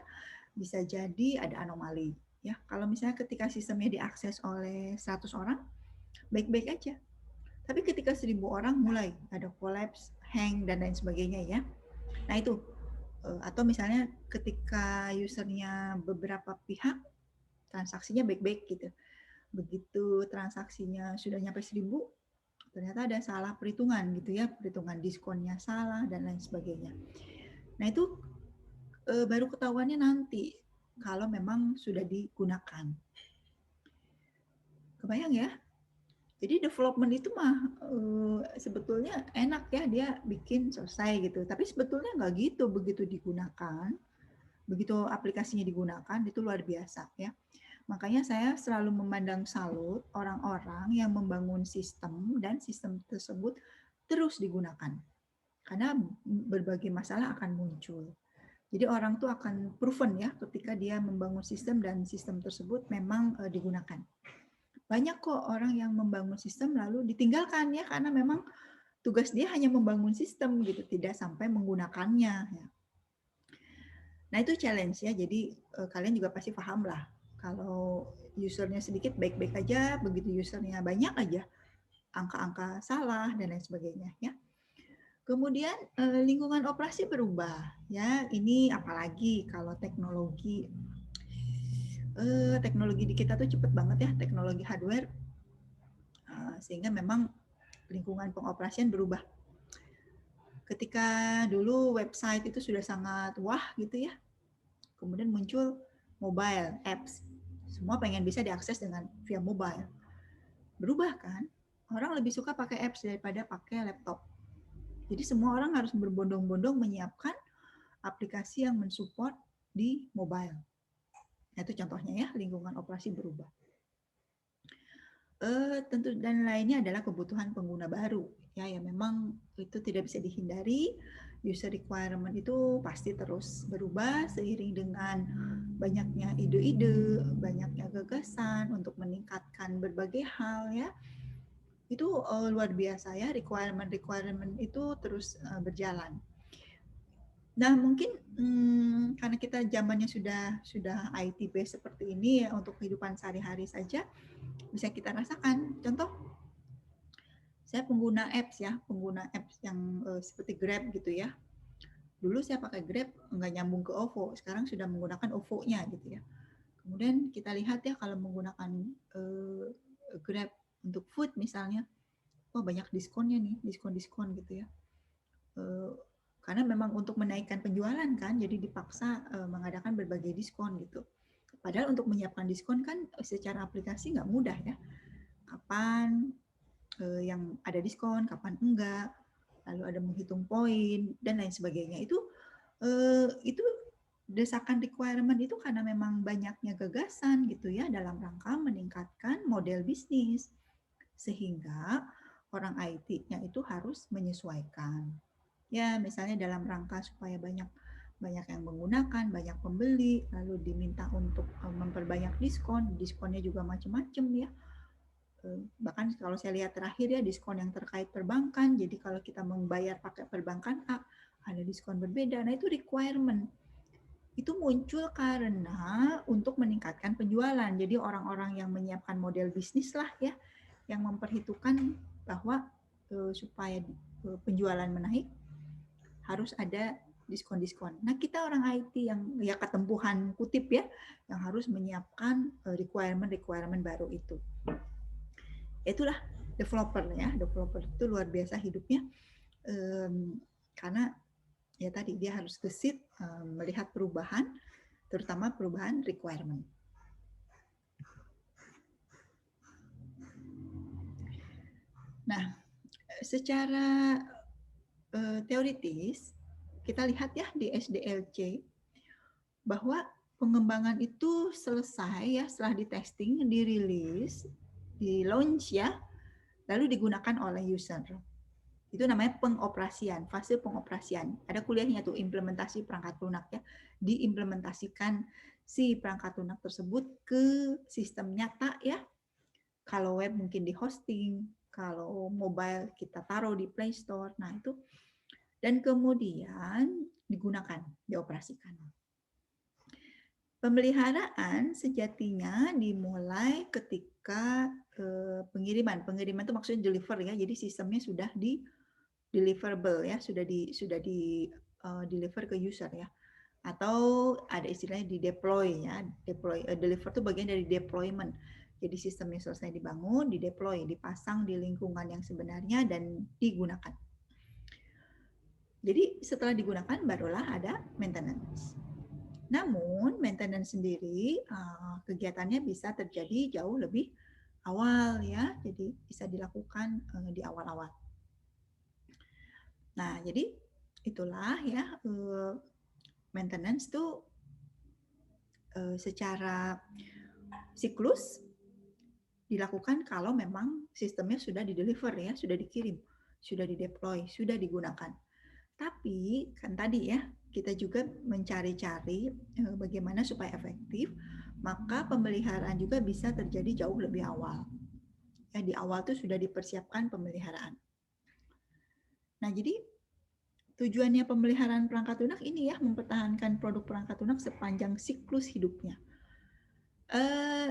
bisa jadi ada anomali ya. Kalau misalnya ketika sistemnya diakses oleh 100 orang baik-baik aja. Tapi ketika 1000 orang mulai ada collapse, hang dan lain sebagainya ya. Nah itu atau misalnya ketika usernya beberapa pihak transaksinya baik-baik gitu. Begitu transaksinya sudah nyampe 1000 ternyata ada salah perhitungan gitu ya, perhitungan diskonnya salah dan lain sebagainya. Nah itu baru ketahuannya nanti kalau memang sudah digunakan. Kebayang ya? Jadi development itu mah sebetulnya enak ya, dia bikin selesai gitu. Tapi sebetulnya nggak gitu, begitu digunakan, begitu aplikasinya digunakan itu luar biasa ya. Makanya saya selalu memandang salut orang-orang yang membangun sistem dan sistem tersebut terus digunakan. Karena berbagai masalah akan muncul. Jadi orang tuh akan proven ya ketika dia membangun sistem dan sistem tersebut memang digunakan. Banyak kok orang yang membangun sistem lalu ditinggalkan ya karena memang tugas dia hanya membangun sistem gitu, tidak sampai menggunakannya ya. Nah itu challenge ya, jadi kalian juga pasti paham lah kalau usernya sedikit baik-baik aja, begitu usernya banyak aja angka-angka salah dan lain sebagainya ya. Kemudian lingkungan operasi berubah ya, ini apalagi kalau teknologi di kita tuh cepet banget ya, teknologi hardware, sehingga memang lingkungan pengoperasian berubah. Ketika dulu website itu sudah sangat wah gitu ya, kemudian muncul mobile apps, semua pengen bisa diakses dengan via mobile. Berubah kan, orang lebih suka pakai apps daripada pakai laptop. Jadi semua orang harus berbondong-bondong menyiapkan aplikasi yang mensupport di mobile. Nah, itu contohnya ya, lingkungan operasi berubah. Tentu dan lainnya adalah kebutuhan pengguna baru ya yang memang itu tidak bisa dihindari. User requirement itu pasti terus berubah seiring dengan banyaknya ide-ide, banyaknya gagasan untuk meningkatkan berbagai hal ya. Itu luar biasa ya, requirement itu terus berjalan. Nah mungkin karena kita zamannya sudah IT based seperti ini ya, untuk kehidupan sehari-hari saja bisa kita rasakan. Contoh, saya pengguna apps yang seperti Grab gitu ya. Dulu saya pakai Grab nggak nyambung ke OVO, sekarang sudah menggunakan OVO-nya gitu ya. Kemudian kita lihat ya kalau menggunakan Grab untuk food misalnya, oh banyak diskonnya nih, diskon-diskon gitu ya. Karena memang untuk menaikkan penjualan kan, jadi dipaksa mengadakan berbagai diskon gitu. Padahal untuk menyiapkan diskon kan secara aplikasi nggak mudah ya. Kapan yang ada diskon, kapan enggak, lalu ada menghitung poin dan lain sebagainya. Itu desakan requirement itu karena memang banyaknya gagasan gitu ya dalam rangka meningkatkan model bisnis, sehingga orang IT-nya itu harus menyesuaikan. Ya, misalnya dalam rangka supaya banyak yang menggunakan, banyak pembeli, lalu diminta untuk memperbanyak diskon, diskonnya juga macam-macam ya. Bahkan kalau saya lihat terakhir ya diskon yang terkait perbankan, jadi kalau kita membayar pakai perbankan A, ada diskon berbeda. Nah itu requirement. Itu muncul karena untuk meningkatkan penjualan. Jadi orang-orang yang menyiapkan model bisnis lah ya, yang memperhitungkan bahwa supaya penjualan menaik, harus ada diskon-diskon. Nah, kita orang IT yang ya ketempuhan kutip ya, yang harus menyiapkan requirement baru itu. Itulah developer ya, developer itu luar biasa hidupnya, karena ya tadi dia harus gesit melihat perubahan, terutama perubahan requirement. Nah, secara teoritis kita lihat ya di SDLC bahwa pengembangan itu selesai ya setelah di testing, dirilis, di launch ya, lalu digunakan oleh user. Itu namanya pengoperasian, fase pengoperasian. Ada kuliahnya tuh implementasi perangkat lunak ya, diimplementasikan si perangkat lunak tersebut ke sistem nyata ya. Kalau web mungkin di hosting, kalau mobile kita taruh di Play Store. Nah, itu dan kemudian digunakan, dioperasikan. Pemeliharaan sejatinya dimulai ketika pengiriman. Pengiriman itu maksudnya deliver ya. Jadi sistemnya sudah di deliverable ya, sudah di deliver ke user ya. Atau ada istilahnya di deploy ya. Deliver itu bagian dari deployment. Jadi sistemnya selesai dibangun, di deploy, dipasang di lingkungan yang sebenarnya dan digunakan. Jadi setelah digunakan barulah ada maintenance. Namun maintenance sendiri kegiatannya bisa terjadi jauh lebih awal ya, jadi bisa dilakukan di awal-awal. Nah, jadi itulah ya maintenance itu secara siklus dilakukan kalau memang sistemnya sudah di-deliver ya, sudah dikirim, sudah di-deploy, sudah digunakan. Tapi kan tadi ya, kita juga mencari-cari bagaimana supaya efektif, maka pemeliharaan juga bisa terjadi jauh lebih awal. Ya, di awal tuh sudah dipersiapkan pemeliharaan. Nah, jadi tujuannya pemeliharaan perangkat lunak ini ya, mempertahankan produk perangkat lunak sepanjang siklus hidupnya.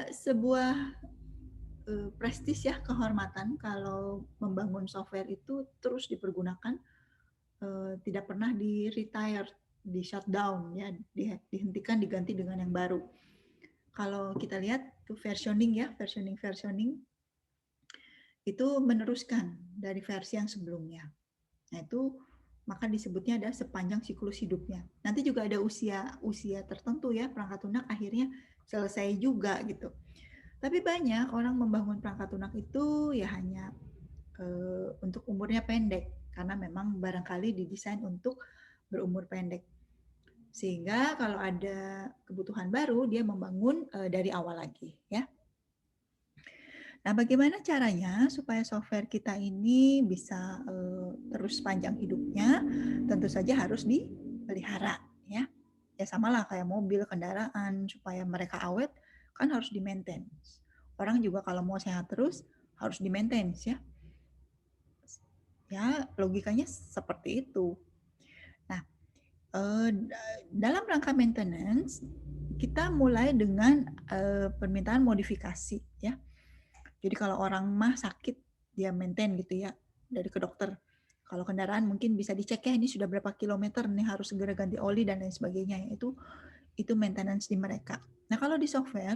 Sebuah prestis ya, kehormatan kalau membangun software itu terus dipergunakan, tidak pernah di retire, di shutdown ya, dihentikan, diganti dengan yang baru. Kalau kita lihat tuh versioning ya, versioning itu meneruskan dari versi yang sebelumnya. Nah itu maka disebutnya ada sepanjang siklus hidupnya. Nanti juga ada usia tertentu ya, perangkat lunak akhirnya selesai juga gitu. Tapi banyak orang membangun perangkat lunak itu ya hanya untuk umurnya pendek, karena memang barangkali didesain untuk berumur pendek. Sehingga kalau ada kebutuhan baru, dia membangun dari awal lagi ya. Nah, bagaimana caranya supaya software kita ini bisa terus panjang hidupnya? Tentu saja harus dipelihara, ya. Ya samalah kayak mobil, kendaraan, supaya mereka awet kan harus di-maintenance. Orang juga kalau mau sehat terus harus di-maintenance, ya. Ya, logikanya seperti itu. Nah, dalam rangka maintenance kita mulai dengan permintaan modifikasi, ya. Jadi kalau orang mah sakit, dia maintain gitu ya, dari ke dokter. Kalau kendaraan mungkin bisa dicek ya, ini sudah berapa kilometer nih harus segera ganti oli dan lain sebagainya. Itu maintenance di mereka. Nah kalau di software,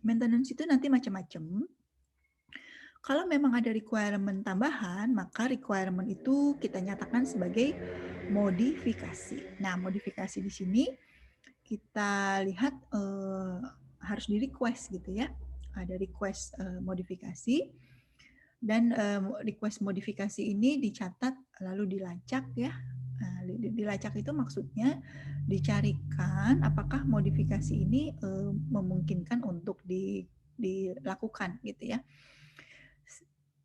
maintenance itu nanti macam-macam. Kalau memang ada requirement tambahan, maka requirement itu kita nyatakan sebagai modifikasi. Nah modifikasi di sini kita lihat harus di request gitu ya. Ada request modifikasi. Dan request modifikasi ini dicatat lalu dilacak ya. Nah, dilacak itu maksudnya dicarikan apakah modifikasi ini memungkinkan untuk dilakukan gitu ya.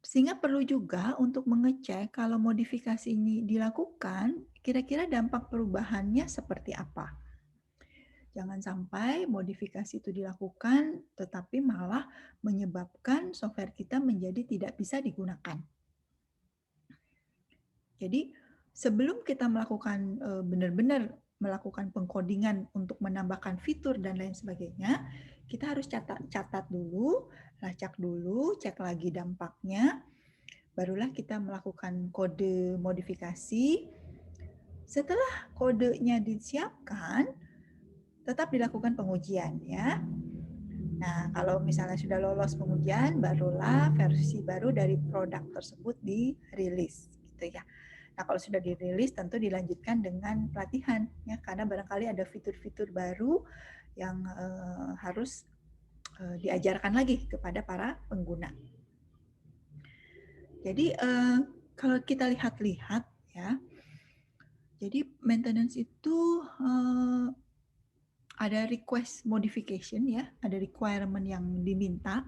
Sehingga perlu juga untuk mengecek kalau modifikasi ini dilakukan, kira-kira dampak perubahannya seperti apa. Jangan sampai modifikasi itu dilakukan, tetapi malah menyebabkan software kita menjadi tidak bisa digunakan. Jadi sebelum kita melakukan benar-benar melakukan pengkodingan untuk menambahkan fitur dan lain sebagainya, kita harus catat dulu, lacak dulu, cek lagi dampaknya, barulah kita melakukan kode modifikasi. Setelah kodenya disiapkan, tetap dilakukan pengujian ya. Nah, kalau misalnya sudah lolos pengujian, barulah versi baru dari produk tersebut dirilis gitu ya. Nah, kalau sudah dirilis tentu dilanjutkan dengan pelatihan ya, karena barangkali ada fitur-fitur baru yang harus diajarkan lagi kepada para pengguna. Jadi kalau kita lihat-lihat ya, jadi maintenance itu ada request modification ya, ada requirement yang diminta,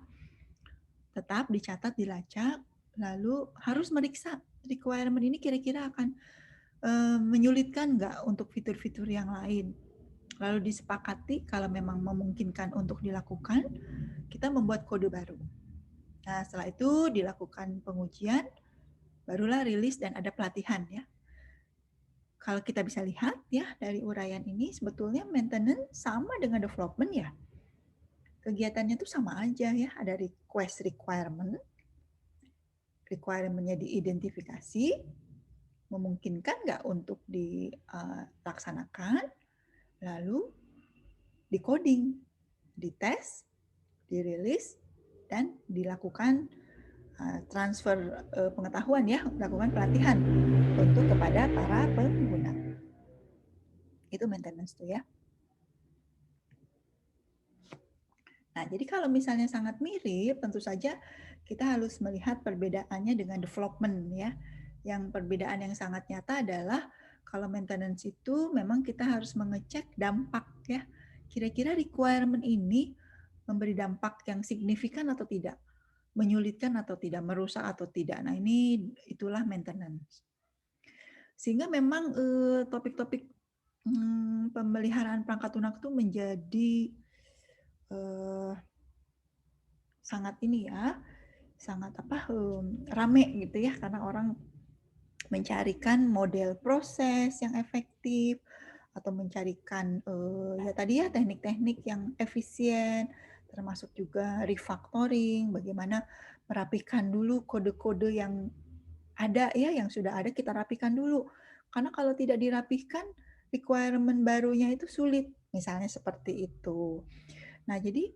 tetap dicatat, dilacak, lalu harus meriksa requirement ini kira-kira akan menyulitkan nggak untuk fitur-fitur yang lain. Lalu disepakati kalau memang memungkinkan untuk dilakukan, kita membuat kode baru. Nah, setelah itu dilakukan pengujian, barulah rilis dan ada pelatihan ya. Kalau kita bisa lihat ya dari uraian ini sebetulnya maintenance sama dengan development ya. Kegiatannya tuh sama aja ya, ada request requirement-nya diidentifikasi, memungkinkan nggak untuk dilaksanakan, lalu di-coding, dites, dirilis, dan dilakukan transfer pengetahuan ya, melakukan pelatihan untuk kepada para pengguna. Itu maintenance tuh ya. Nah, jadi kalau misalnya sangat mirip, tentu saja kita harus melihat perbedaannya dengan development ya. Yang perbedaan yang sangat nyata adalah kalau maintenance itu memang kita harus mengecek dampak ya. Kira-kira requirement ini memberi dampak yang signifikan atau tidak, menyulitkan atau tidak, merusak atau tidak. Nah, itulah maintenance. Sehingga memang topik-topik pemeliharaan perangkat lunak itu menjadi sangat ini ya, sangat rame gitu ya, karena orang mencarikan model proses yang efektif atau mencarikan ya tadi ya teknik-teknik yang efisien, termasuk juga refactoring, bagaimana merapikan dulu kode-kode yang ada ya, yang sudah ada kita rapikan dulu. Karena kalau tidak dirapihkan, requirement barunya itu sulit, misalnya seperti itu. Nah, jadi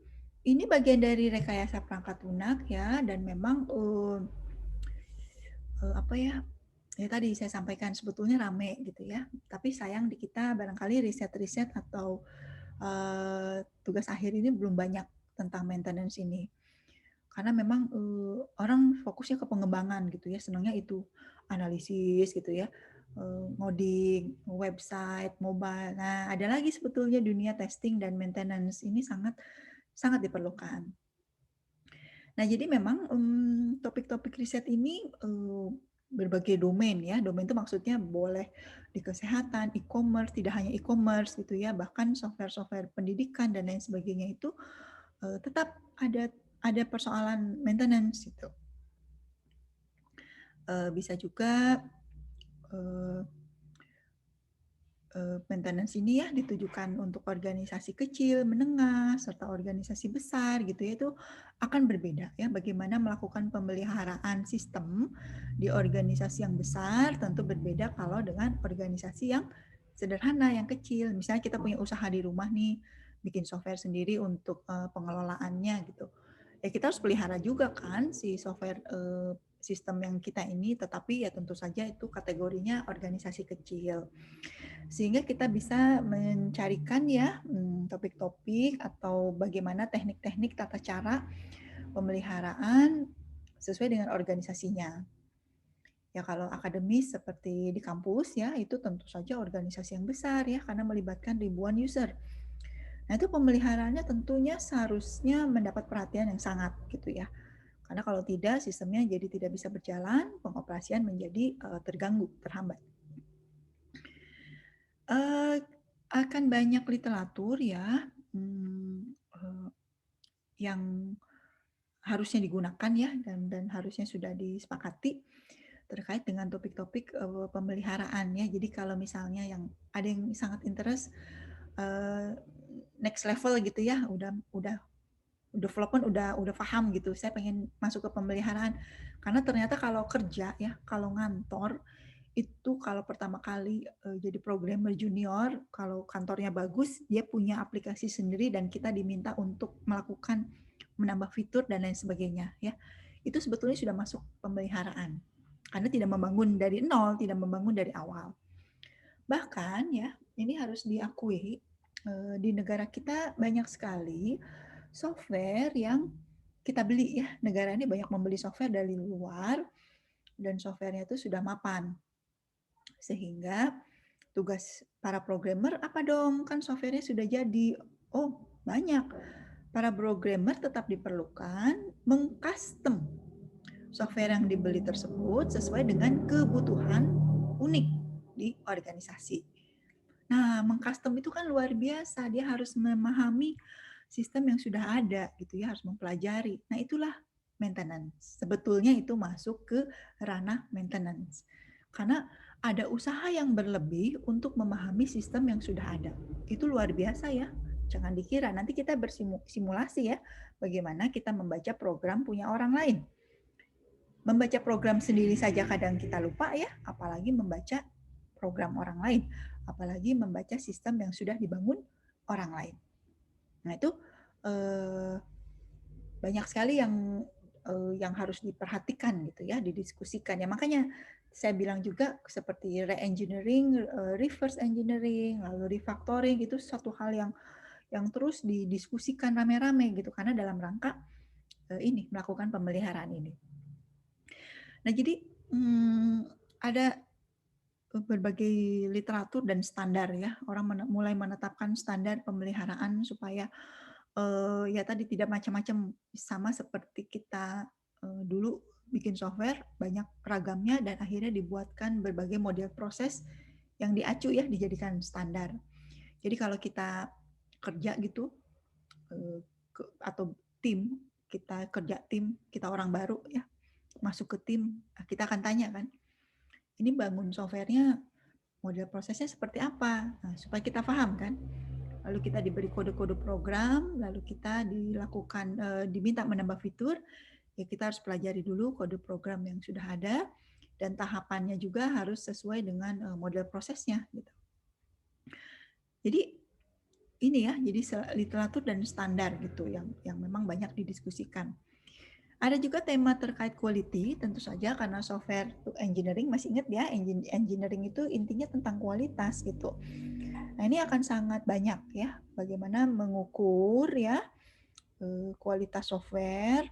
ini bagian dari rekayasa perangkat lunak ya, dan memang apa ya? Ya tadi saya sampaikan sebetulnya rame gitu ya. Tapi sayang di kita barangkali riset-riset atau tugas akhir ini belum banyak tentang maintenance ini. Karena memang orang fokusnya ke pengembangan gitu ya, senangnya itu analisis gitu ya, ngoding, website, mobile. Nah, ada lagi sebetulnya dunia testing dan maintenance ini sangat sangat diperlukan. Nah, jadi memang topik-topik riset ini berbagai domain ya. Domain itu maksudnya boleh di kesehatan, e-commerce, tidak hanya e-commerce gitu ya, bahkan software-software pendidikan dan lain sebagainya itu tetap ada persoalan maintenance gitu. Bisa juga maintenance ini ya ditujukan untuk organisasi kecil, menengah, serta organisasi besar gitu ya, itu akan berbeda ya. Bagaimana melakukan pemeliharaan sistem di organisasi yang besar tentu berbeda kalau dengan organisasi yang sederhana, yang kecil. Misalnya kita punya usaha di rumah nih, bikin software sendiri untuk pengelolaannya gitu. Ya kita harus pelihara juga kan si software sistem yang kita ini, tetapi ya tentu saja itu kategorinya organisasi kecil. Sehingga kita bisa mencarikan ya topik-topik atau bagaimana teknik-teknik tata cara pemeliharaan sesuai dengan organisasinya. Ya kalau akademis seperti di kampus ya itu tentu saja organisasi yang besar ya karena melibatkan ribuan user. Nah itu pemeliharaannya tentunya seharusnya mendapat perhatian yang sangat gitu ya. Karena kalau tidak sistemnya jadi tidak bisa berjalan, pengoperasian menjadi terganggu, terhambat. Akan banyak literatur ya yang harusnya digunakan ya dan harusnya sudah disepakati terkait dengan topik-topik pemeliharaan ya. Jadi kalau misalnya yang ada yang sangat interest next level gitu ya, udah development udah paham gitu. Saya pengen masuk ke pemeliharaan karena ternyata kalau kerja ya, kalau ngantor itu kalau pertama kali jadi programmer junior, kalau kantornya bagus, dia punya aplikasi sendiri dan kita diminta untuk melakukan menambah fitur dan lain sebagainya ya. Itu sebetulnya sudah masuk pemeliharaan. Karena tidak membangun dari nol, tidak membangun dari awal. Bahkan ya, ini harus diakui di negara kita banyak sekali software yang kita beli ya. Negara ini banyak membeli software dari luar dan softwarenya itu sudah mapan. Sehingga tugas para programmer apa dong? Kan softwarenya sudah jadi. Oh, banyak. Para programmer tetap diperlukan mengcustom software yang dibeli tersebut sesuai dengan kebutuhan unik di organisasi. Nah, mengcustom itu kan luar biasa. Dia harus memahami sistem yang sudah ada gitu ya, harus mempelajari. Nah, itulah maintenance. Sebetulnya itu masuk ke ranah maintenance. Karena ada usaha yang berlebih untuk memahami sistem yang sudah ada. Itu luar biasa ya. Jangan dikira nanti kita bersimulasi ya bagaimana kita membaca program punya orang lain. Membaca program sendiri saja kadang kita lupa ya, apalagi membaca program orang lain, apalagi membaca sistem yang sudah dibangun orang lain. Nah itu banyak sekali yang harus diperhatikan gitu ya, didiskusikan ya. Makanya saya bilang juga seperti re-engineering, reverse engineering, lalu refactoring itu satu hal yang terus didiskusikan rame-rame gitu karena dalam rangka ini melakukan pemeliharaan ini. Nah, jadi ada berbagai literatur dan standar ya. Orang mulai menetapkan standar pemeliharaan supaya ya tadi tidak macam-macam, sama seperti kita dulu bikin software banyak ragamnya dan akhirnya dibuatkan berbagai model proses yang diacu ya dijadikan standar. Jadi kalau kita kerja gitu atau tim, kita kerja tim, kita orang baru ya masuk ke tim, kita akan tanya kan, ini bangun softwarenya model prosesnya seperti apa, nah, supaya kita paham kan. Lalu kita diberi kode-kode program, lalu kita diminta menambah fitur, ya kita harus pelajari dulu kode program yang sudah ada dan tahapannya juga harus sesuai dengan model prosesnya gitu. Jadi ini ya, jadi literatur dan standar gitu yang memang banyak didiskusikan. Ada juga tema terkait quality, tentu saja karena software engineering, masih ingat ya, engineering itu intinya tentang kualitas gitu. Nah ini akan sangat banyak ya, bagaimana mengukur ya kualitas software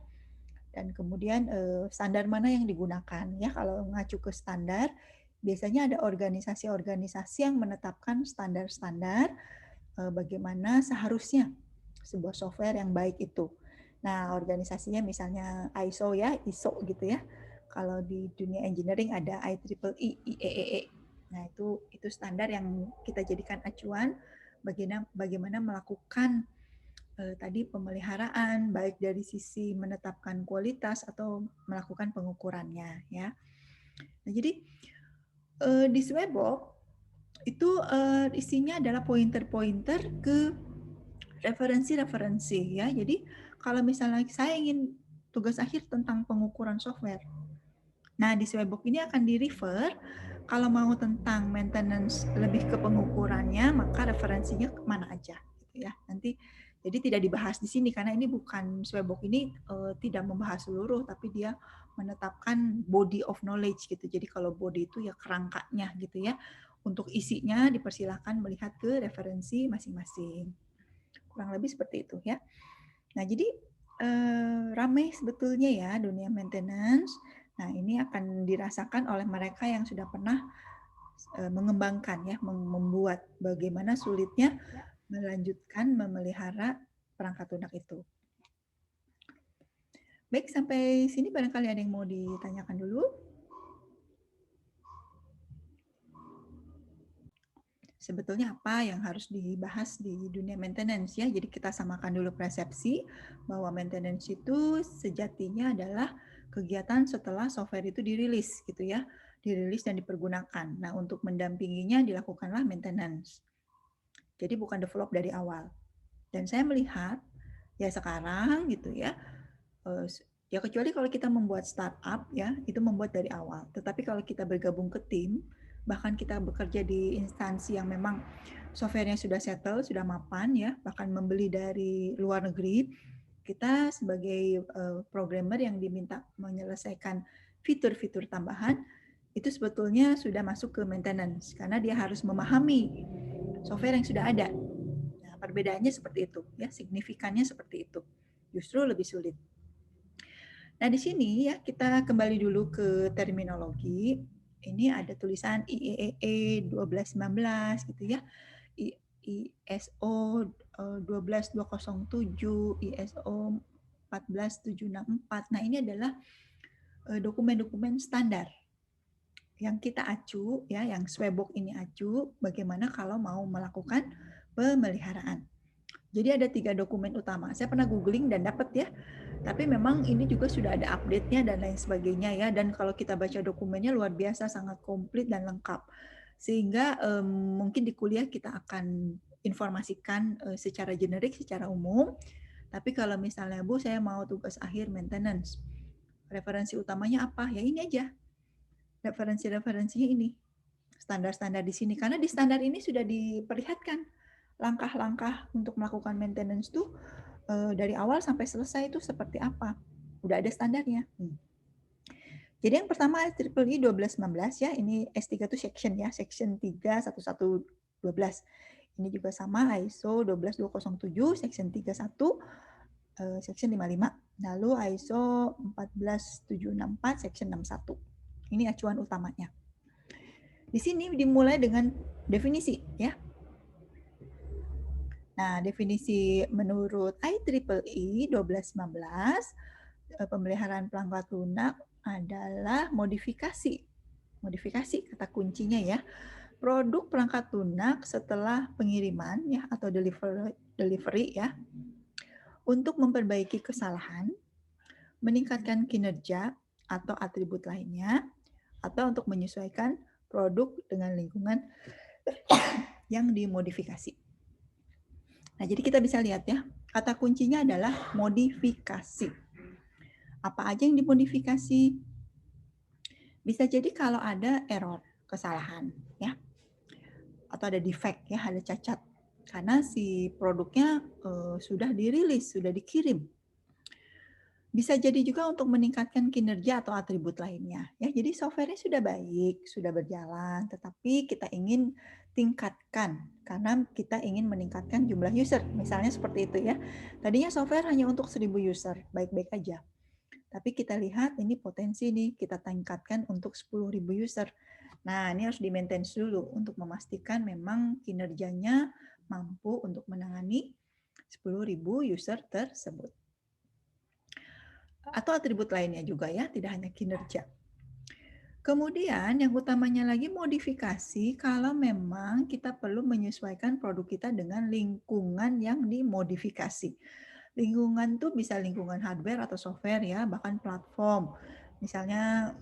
dan kemudian standar mana yang digunakan ya. Kalau mengacu ke standar, biasanya ada organisasi-organisasi yang menetapkan standar-standar bagaimana seharusnya sebuah software yang baik itu. Nah, organisasinya misalnya ISO ya, ISO gitu ya. Kalau di dunia engineering ada IEEE, IEEE. Nah, itu standar yang kita jadikan acuan bagaimana melakukan tadi pemeliharaan baik dari sisi menetapkan kualitas atau melakukan pengukurannya ya. Nah, jadi di Swebok itu isinya adalah pointer-pointer ke referensi-referensi ya. Jadi kalau misalnya saya ingin tugas akhir tentang pengukuran software, nah di Swebok ini akan di-refer kalau mau tentang maintenance lebih ke pengukurannya, maka referensinya kemana aja gitu ya. Nanti jadi tidak dibahas di sini karena ini bukan Swebok ini tidak membahas seluruh, tapi dia menetapkan body of knowledge gitu. Jadi kalau body itu ya kerangkanya gitu ya. Untuk isinya dipersilakan melihat ke referensi masing-masing. Kurang lebih seperti itu ya. Nah, jadi ramai sebetulnya ya dunia maintenance. Nah, ini akan dirasakan oleh mereka yang sudah pernah mengembangkan ya, membuat bagaimana sulitnya melanjutkan memelihara perangkat lunak itu. Baik, sampai sini barangkali ada yang mau ditanyakan dulu. Sebetulnya apa yang harus dibahas di dunia maintenance ya. Jadi kita samakan dulu persepsi bahwa maintenance itu sejatinya adalah kegiatan setelah software itu dirilis gitu ya. Dirilis dan dipergunakan. Nah, untuk mendampinginya dilakukanlah maintenance. Jadi bukan develop dari awal. Dan saya melihat ya sekarang gitu ya, ya kecuali kalau kita membuat startup ya, itu membuat dari awal. Tetapi kalau kita bergabung ke tim, bahkan kita bekerja di instansi yang memang softwarenya sudah settle, sudah mapan ya, bahkan membeli dari luar negeri, kita sebagai programmer yang diminta menyelesaikan fitur-fitur tambahan, itu sebetulnya sudah masuk ke maintenance karena dia harus memahami software yang sudah ada. Nah, perbedaannya seperti itu ya, signifikannya seperti itu. Justru lebih sulit. Nah, di sini ya kita kembali dulu ke terminologi. Ini ada tulisan IEEE 1219 gitu ya. ISO 12207, ISO 14764. Nah, ini adalah dokumen-dokumen standar yang kita acu ya, yang Swebok ini acu bagaimana kalau mau melakukan pemeliharaan. Jadi ada 3 dokumen utama. Saya pernah googling dan dapat ya. Tapi memang ini juga sudah ada update-nya dan lain sebagainya ya. Dan kalau kita baca dokumennya luar biasa, sangat komplit dan lengkap. Sehingga mungkin di kuliah kita akan informasikan secara generik, secara umum. Tapi kalau misalnya Bu, saya mau tugas akhir maintenance. Referensi utamanya apa? Ya ini aja. Referensi-referensinya ini. Standar-standar di sini. Karena di standar ini sudah diperlihatkan langkah-langkah untuk melakukan maintenance tuh dari awal sampai selesai itu seperti apa. Udah ada standarnya. Jadi yang pertama IEEE 1219 ya, ini S3 itu section ya, section 3 1112. Ini juga sama ISO 12207 section 31 section 55. Lalu ISO 14764 section 61. Ini acuan utamanya. Di sini dimulai dengan definisi ya. Nah, definisi menurut IEEE 1219 pemeliharaan perangkat lunak adalah modifikasi. Modifikasi kata kuncinya ya. Produk perangkat lunak setelah pengiriman ya atau delivery ya untuk memperbaiki kesalahan, meningkatkan kinerja atau atribut lainnya atau untuk menyesuaikan produk dengan lingkungan yang dimodifikasi. Nah, jadi kita bisa lihat ya, kata kuncinya adalah modifikasi. Apa aja yang dimodifikasi? Bisa jadi kalau ada error, kesalahan, ya, atau ada defect, ya, ada cacat, karena si produknya sudah dirilis, sudah dikirim. Bisa jadi juga untuk meningkatkan kinerja atau atribut lainnya. Ya, jadi softwarenya sudah baik, sudah berjalan, tetapi kita ingin tingkatkan karena kita ingin meningkatkan jumlah user. Misalnya seperti itu ya. Tadinya software hanya untuk 1000 user, baik-baik aja. Tapi kita lihat ini potensi nih, kita tingkatkan untuk 10.000 user. Nah, ini harus di-maintain dulu untuk memastikan memang kinerjanya mampu untuk menangani 10.000 user tersebut. atau atribut lainnya juga ya, tidak hanya kinerja. Kemudian yang utamanya lagi modifikasi kalau memang kita perlu menyesuaikan produk kita dengan lingkungan yang dimodifikasi. Lingkungan tuh bisa lingkungan hardware atau software ya, bahkan platform. Misalnya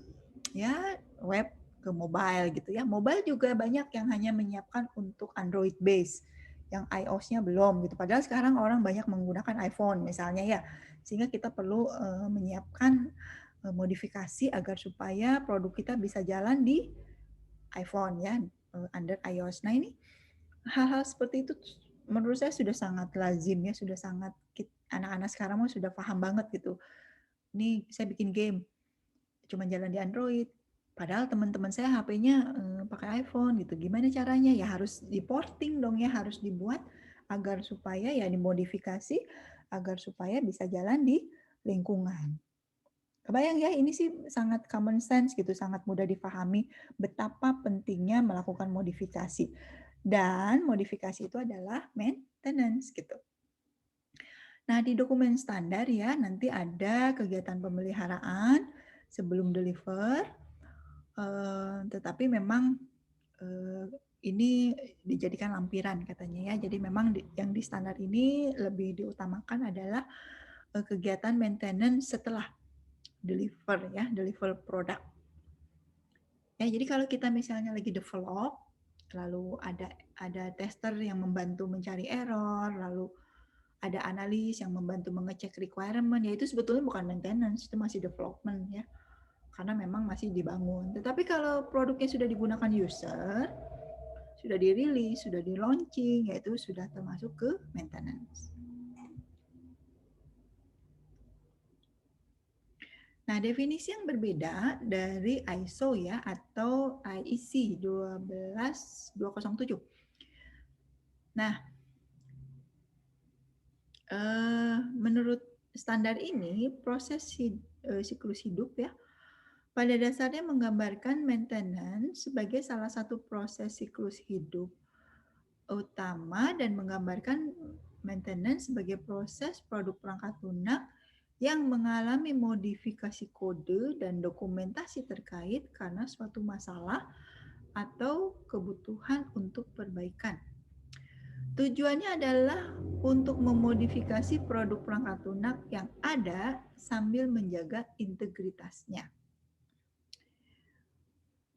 ya web ke mobile gitu ya. Mobile juga banyak yang hanya menyiapkan untuk Android base, yang iOS-nya belum gitu. Padahal sekarang orang banyak menggunakan iPhone misalnya ya. Sehingga kita perlu menyiapkan modifikasi agar supaya produk kita bisa jalan di iPhone ya, under iOS. Nah ini hal-hal seperti itu menurut saya sudah sangat lazim ya, sudah sangat anak-anak sekarang mah sudah paham banget gitu. Nih saya bikin game, cuma jalan di Android. Padahal teman-teman saya HP-nya pakai iPhone gitu. Gimana caranya? Ya harus di-porting dong ya, harus dibuat agar supaya ya dimodifikasi agar supaya bisa jalan di lingkungan. Kebayang ya, ini sih sangat common sense gitu, sangat mudah dipahami betapa pentingnya melakukan modifikasi. Dan modifikasi itu adalah maintenance gitu. Nah, di dokumen standar ya, nanti ada kegiatan pemeliharaan sebelum deliver, tetapi memang ini dijadikan lampiran katanya ya. Jadi memang yang di standar ini lebih diutamakan adalah kegiatan maintenance setelah deliver produk. Ya, jadi kalau kita misalnya lagi develop, lalu ada tester yang membantu mencari error, lalu ada analis yang membantu mengecek requirement, ya itu sebetulnya bukan maintenance, itu masih development ya. Karena memang masih dibangun. Tetapi kalau produknya sudah digunakan user, sudah dirilis, sudah di launching, yaitu sudah termasuk ke maintenance. Nah, definisi yang berbeda dari ISO ya atau IEC 12207. Nah, menurut standar ini proses siklus hidup ya pada dasarnya menggambarkan maintenance sebagai salah satu proses siklus hidup utama dan menggambarkan maintenance sebagai proses produk perangkat lunak yang mengalami modifikasi kode dan dokumentasi terkait karena suatu masalah atau kebutuhan untuk perbaikan. Tujuannya adalah untuk memodifikasi produk perangkat lunak yang ada sambil menjaga integritasnya.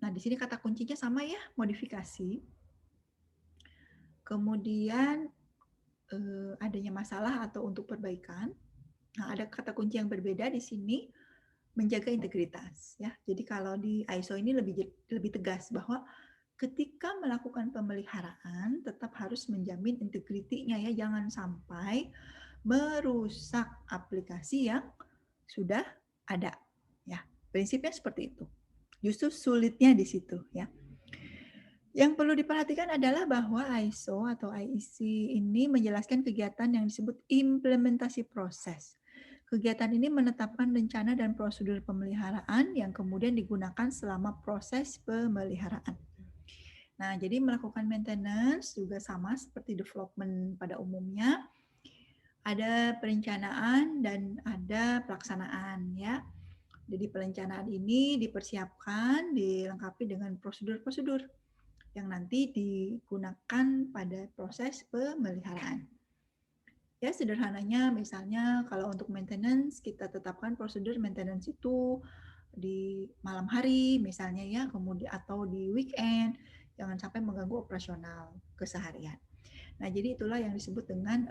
Nah, di sini kata kuncinya sama ya, modifikasi. Kemudian adanya masalah atau untuk perbaikan. Nah, ada kata kunci yang berbeda di sini, menjaga integritas ya. Jadi kalau di ISO ini lebih tegas bahwa ketika melakukan pemeliharaan tetap harus menjamin integritinya ya, jangan sampai merusak aplikasi yang sudah ada ya. Prinsipnya seperti itu. Justru sulitnya di situ ya. Yang perlu diperhatikan adalah bahwa ISO atau IEC ini menjelaskan kegiatan yang disebut implementasi proses. Kegiatan ini menetapkan rencana dan prosedur pemeliharaan yang kemudian digunakan selama proses pemeliharaan. Nah, jadi melakukan maintenance juga sama seperti development pada umumnya. Ada perencanaan dan ada pelaksanaan ya. Jadi perencanaan ini dipersiapkan, dilengkapi dengan prosedur-prosedur yang nanti digunakan pada proses pemeliharaan. Ya, sederhananya misalnya kalau untuk maintenance kita tetapkan prosedur maintenance itu di malam hari misalnya ya, kemudian atau di weekend, jangan sampai mengganggu operasional keseharian. Nah, jadi itulah yang disebut dengan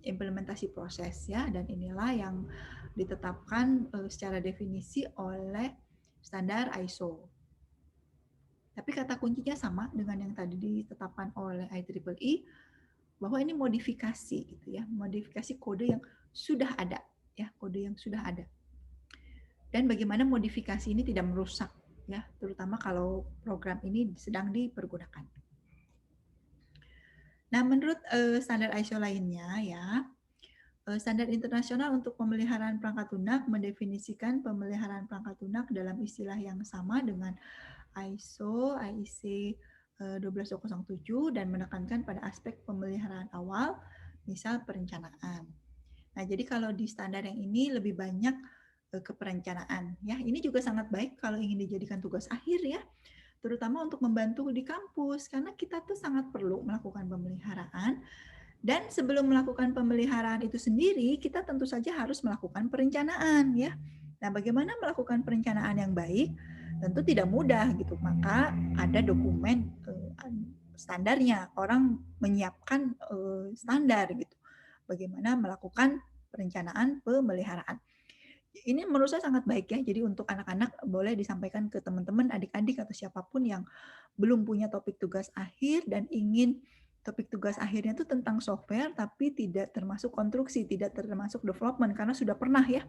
implementasi proses ya, dan inilah yang ditetapkan secara definisi oleh standar ISO. Tapi kata kuncinya sama dengan yang tadi ditetapkan oleh IEEE, bahwa ini modifikasi gitu ya, modifikasi kode yang sudah ada ya, kode yang sudah ada. Dan bagaimana modifikasi ini tidak merusak ya, terutama kalau program ini sedang dipergunakan. Nah, menurut standar ISO lainnya ya, standar internasional untuk pemeliharaan perangkat lunak mendefinisikan pemeliharaan perangkat lunak dalam istilah yang sama dengan ISO, IEC 12007 dan menekankan pada aspek pemeliharaan awal, misal perencanaan. Nah, jadi kalau di standar yang ini lebih banyak ke perencanaan. Ya, ini juga sangat baik kalau ingin dijadikan tugas akhir ya, terutama untuk membantu di kampus karena kita tuh sangat perlu melakukan pemeliharaan. Dan sebelum melakukan pemeliharaan itu sendiri, kita tentu saja harus melakukan perencanaan ya. Nah, bagaimana melakukan perencanaan yang baik? Tentu tidak mudah gitu. Maka ada dokumen standarnya. Orang menyiapkan standar gitu. Bagaimana melakukan perencanaan pemeliharaan. Ini menurut saya sangat baik ya. Jadi untuk anak-anak boleh disampaikan ke teman-teman, adik-adik atau siapapun yang belum punya topik tugas akhir dan ingin topik tugas akhirnya itu tentang software tapi tidak termasuk konstruksi, tidak termasuk development karena sudah pernah ya,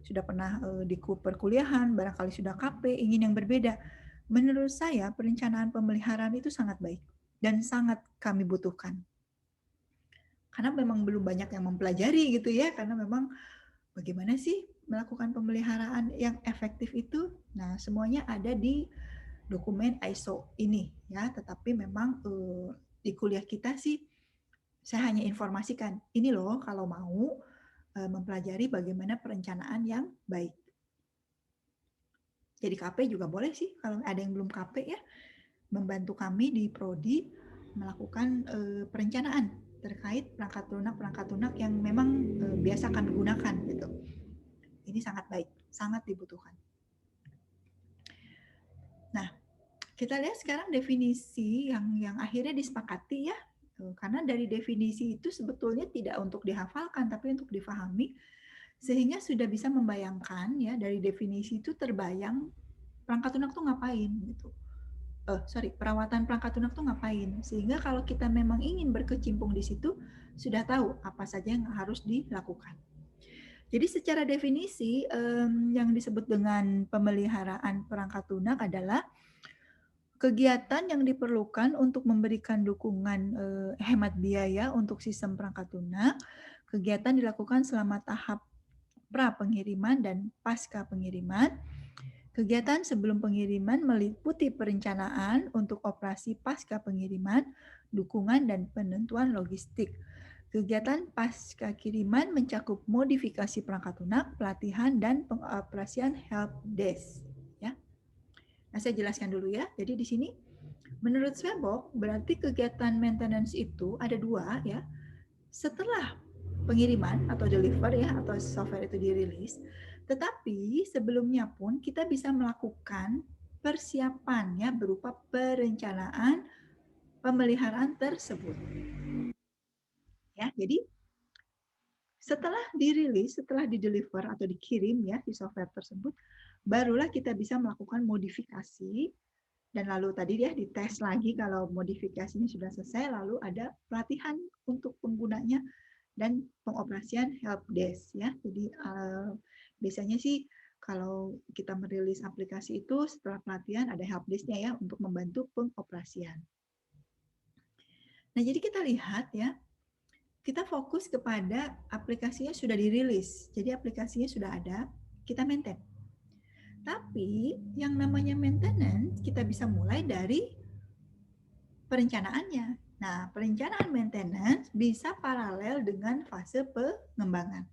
sudah pernah di perkuliahan, barangkali sudah KP, ingin yang berbeda. Menurut saya perencanaan pemeliharaan itu sangat baik dan sangat kami butuhkan. Karena memang belum banyak yang mempelajari gitu ya, karena memang bagaimana sih melakukan pemeliharaan yang efektif itu? Nah, semuanya ada di dokumen ISO ini ya, tetapi memang di kuliah kita sih saya hanya informasikan, ini loh kalau mau mempelajari bagaimana perencanaan yang baik. Jadi KP juga boleh sih kalau ada yang belum KP ya, membantu kami di prodi melakukan perencanaan terkait perangkat lunak yang memang biasa kami gunakan gitu. Ini sangat baik, sangat dibutuhkan. Nah, kita lihat sekarang definisi yang akhirnya disepakati ya. Karena dari definisi itu sebetulnya tidak untuk dihafalkan tapi untuk difahami sehingga sudah bisa membayangkan ya dari definisi itu terbayang perangkat lunak tuh ngapain gitu. Perawatan perangkat lunak tuh ngapain sehingga kalau kita memang ingin berkecimpung di situ sudah tahu apa saja yang harus dilakukan. Jadi secara definisi yang disebut dengan pemeliharaan perangkat lunak adalah kegiatan yang diperlukan untuk memberikan dukungan hemat biaya untuk sistem perangkat lunak. Kegiatan dilakukan selama tahap pra pengiriman dan pasca pengiriman. Kegiatan sebelum pengiriman meliputi perencanaan untuk operasi pasca pengiriman, dukungan dan penentuan logistik. Kegiatan pasca kiriman mencakup modifikasi perangkat lunak, pelatihan, dan pengoperasian help desk. Ya. Nah, saya jelaskan dulu ya. Jadi di sini, menurut Swebok, berarti kegiatan maintenance itu ada dua ya. Setelah pengiriman atau deliver ya, atau software itu dirilis, tetapi sebelumnya pun kita bisa melakukan persiapan ya berupa perencanaan pemeliharaan tersebut. Ya, jadi setelah dirilis, setelah dideliver atau dikirim ya di software tersebut, barulah kita bisa melakukan modifikasi dan lalu tadi ya dites lagi kalau modifikasinya sudah selesai, lalu ada pelatihan untuk penggunanya dan pengoperasian help desk ya. Jadi biasanya sih kalau kita merilis aplikasi itu setelah pelatihan ada help desk-nya ya untuk membantu pengoperasian. Nah, jadi kita lihat ya, kita fokus kepada aplikasinya sudah dirilis. Jadi aplikasinya sudah ada, kita maintain. Tapi yang namanya maintenance kita bisa mulai dari perencanaannya. Nah, perencanaan maintenance bisa paralel dengan fase pengembangan.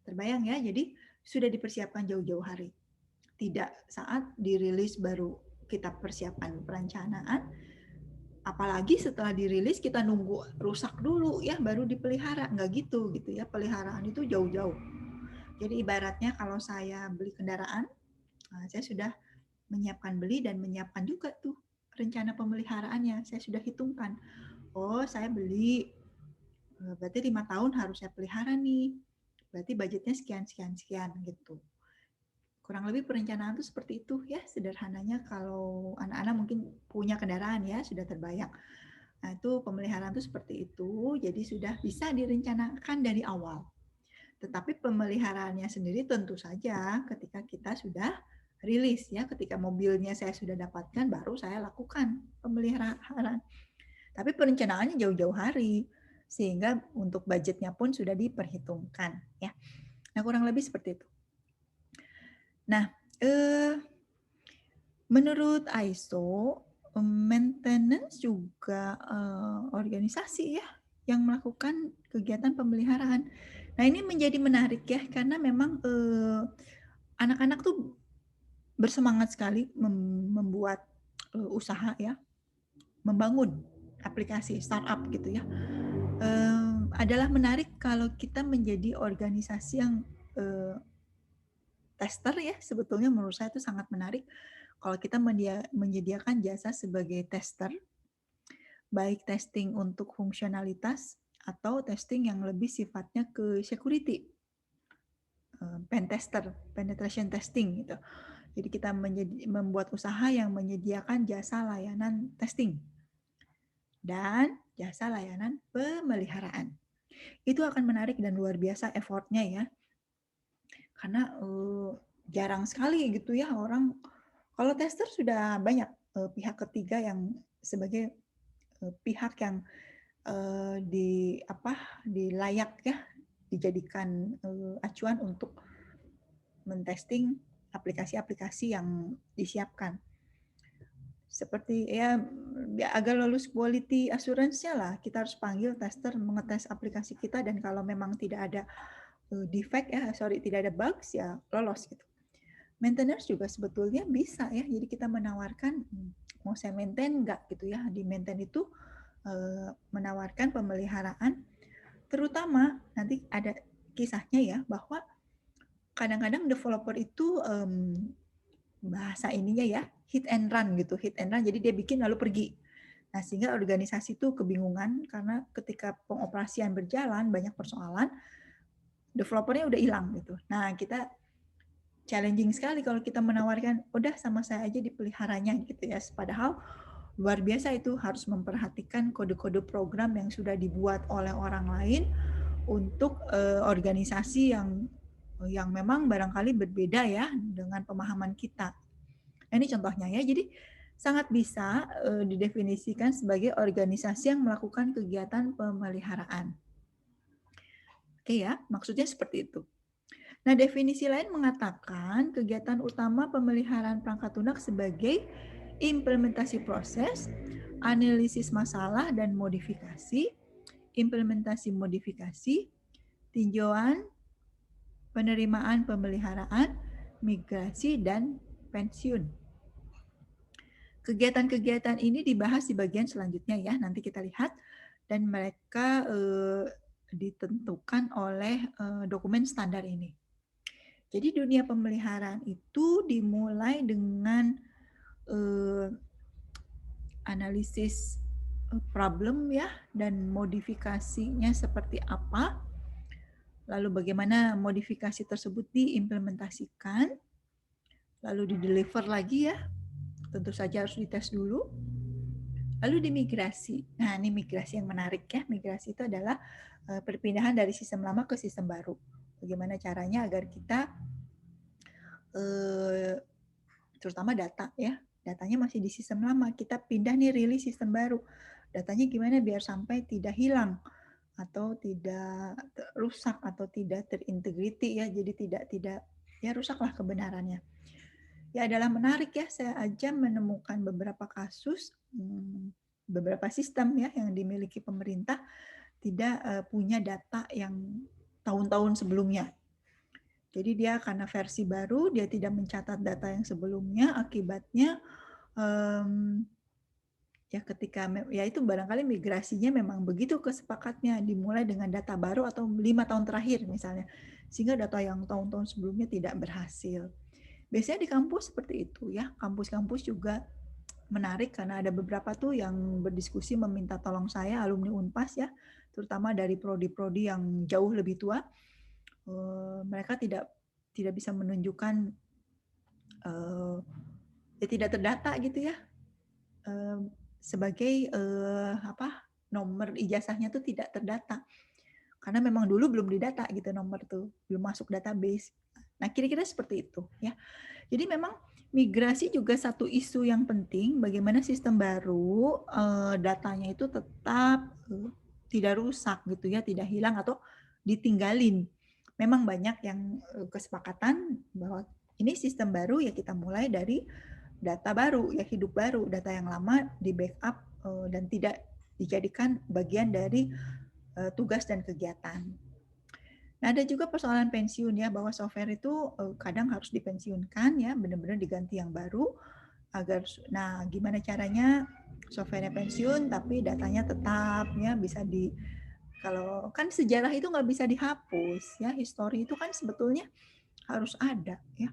Terbayang ya, jadi sudah dipersiapkan jauh-jauh hari. Tidak saat dirilis baru kita persiapan perencanaan, apalagi setelah dirilis kita nunggu rusak dulu ya baru dipelihara. Nggak gitu ya, peliharaan itu jauh-jauh. Jadi ibaratnya kalau saya beli kendaraan, saya sudah menyiapkan beli dan menyiapkan juga tuh rencana pemeliharaannya. Saya sudah hitungkan, oh saya beli, berarti 5 tahun harus saya pelihara nih. Berarti budgetnya sekian gitu. Kurang lebih perencanaan itu seperti itu ya, sederhananya kalau anak-anak mungkin punya kendaraan ya, sudah terbayang. Nah itu pemeliharaan itu seperti itu, jadi sudah bisa direncanakan dari awal. Tetapi pemeliharaannya sendiri tentu saja ketika kita sudah rilis ya, ketika mobilnya saya sudah dapatkan baru saya lakukan pemeliharaan. Tapi perencanaannya jauh-jauh hari sehingga untuk budgetnya pun sudah diperhitungkan ya. Nah, kurang lebih seperti itu. Nah, menurut ISO maintenance juga organisasi ya yang melakukan kegiatan pemeliharaan. Nah, ini menjadi menarik ya, karena memang anak-anak tuh bersemangat sekali membuat usaha ya, membangun aplikasi startup gitu ya. Adalah menarik kalau kita menjadi organisasi yang tester ya, sebetulnya menurut saya itu sangat menarik kalau kita menyediakan jasa sebagai tester, baik testing untuk fungsionalitas atau testing yang lebih sifatnya ke security, pen tester, penetration testing gitu. Jadi kita membuat usaha yang menyediakan jasa layanan testing dan jasa layanan pemeliharaan. Itu akan menarik dan luar biasa effortnya ya, karena jarang sekali gitu ya orang, kalau tester sudah banyak pihak ketiga yang sebagai pihak yang dilayak ya, dijadikan acuan untuk mentesting aplikasi-aplikasi yang disiapkan. Seperti ya agar lulus quality assurance-nya lah, kita harus panggil tester mengetes aplikasi kita, dan kalau memang tidak ada defect ya, tidak ada bugs ya lolos gitu. Maintenance juga sebetulnya bisa ya, jadi kita menawarkan mau saya maintain nggak gitu ya, di maintain itu menawarkan pemeliharaan, terutama nanti ada kisahnya ya, bahwa kadang-kadang developer itu bahasa ininya ya hit and run gitu, hit and run, jadi dia bikin lalu pergi. Nah, sehingga organisasi itu kebingungan karena ketika pengoperasian berjalan banyak persoalan, developernya udah hilang gitu. Nah, kita challenging sekali kalau kita menawarkan udah sama saya aja dipeliharanya gitu ya. Padahal luar biasa itu harus memperhatikan kode-kode program yang sudah dibuat oleh orang lain untuk organisasi yang memang barangkali berbeda ya dengan pemahaman kita. Ini contohnya ya. Jadi sangat bisa didefinisikan sebagai organisasi yang melakukan kegiatan pemeliharaan. Oke ya, maksudnya seperti itu. Nah, definisi lain mengatakan kegiatan utama pemeliharaan perangkat lunak sebagai implementasi proses, analisis masalah dan modifikasi, implementasi modifikasi, tinjauan, penerimaan pemeliharaan, migrasi, dan pensiun. Kegiatan-kegiatan ini dibahas di bagian selanjutnya ya, nanti kita lihat, dan mereka ditentukan oleh dokumen standar ini. Jadi dunia pemeliharaan itu dimulai dengan analisis problem ya, dan modifikasinya seperti apa, lalu bagaimana modifikasi tersebut diimplementasikan, lalu di-deliver lagi ya, tentu saja harus dites dulu, lalu dimigrasi. Nah, ini migrasi yang menarik ya. Migrasi itu adalah perpindahan dari sistem lama ke sistem baru. Bagaimana caranya agar kita terutama data ya, datanya masih di sistem lama, kita pindah nih rilis sistem baru, datanya gimana biar sampai tidak hilang atau tidak rusak atau tidak terintegriti ya, jadi tidak ya rusaklah kebenarannya. Ya adalah menarik ya, saya aja menemukan beberapa kasus, beberapa sistem ya yang dimiliki pemerintah tidak punya data yang tahun-tahun sebelumnya. Jadi dia karena versi baru, dia tidak mencatat data yang sebelumnya, akibatnya ya ketika ya itu barangkali migrasinya memang begitu kesepakatnya, dimulai dengan data baru atau 5 tahun terakhir misalnya, sehingga data yang tahun-tahun sebelumnya tidak berhasil. Biasanya di kampus seperti itu ya, kampus-kampus juga menarik karena ada beberapa tuh yang berdiskusi meminta tolong saya, alumni Unpas ya, terutama dari prodi-prodi yang jauh lebih tua. Mereka tidak bisa menunjukkan ya tidak terdata gitu ya, sebagai nomor ijazahnya tuh tidak terdata karena memang dulu belum didata gitu, nomor tuh belum masuk database. Nah, kira-kira seperti itu ya. Jadi memang migrasi juga satu isu yang penting, bagaimana sistem baru datanya itu tetap tidak rusak gitu ya, tidak hilang atau ditinggalin. Memang banyak yang kesepakatan bahwa ini sistem baru ya, kita mulai dari data baru ya, hidup baru, data yang lama di backup dan tidak dijadikan bagian dari tugas dan kegiatan. Nah, ada juga persoalan pensiun ya, bahwa software itu kadang harus dipensiunkan ya, benar-benar diganti yang baru agar nah gimana caranya softwarenya pensiun tapi datanya tetap ya bisa kalau kan sejarah itu nggak bisa dihapus ya, histori itu kan sebetulnya harus ada ya.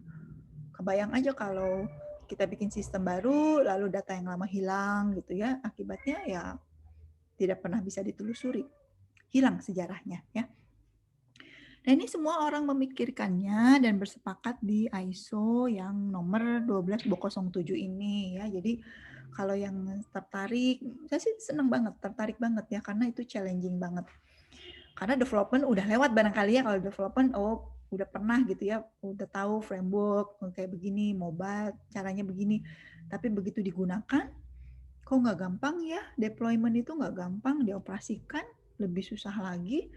Kebayang aja kalau kita bikin sistem baru lalu data yang lama hilang gitu ya, akibatnya ya tidak pernah bisa ditelusuri, hilang sejarahnya ya. Nah, ini semua orang memikirkannya dan bersepakat di ISO yang nomor 12207 ini ya. Jadi kalau yang tertarik, saya sih senang banget, tertarik banget ya karena itu challenging banget. Karena development udah lewat barangkali ya, kalau development udah pernah gitu ya, udah tahu framework kayak begini, mobile caranya begini. Tapi begitu digunakan kok nggak gampang ya, deployment itu nggak gampang, dioperasikan lebih susah lagi.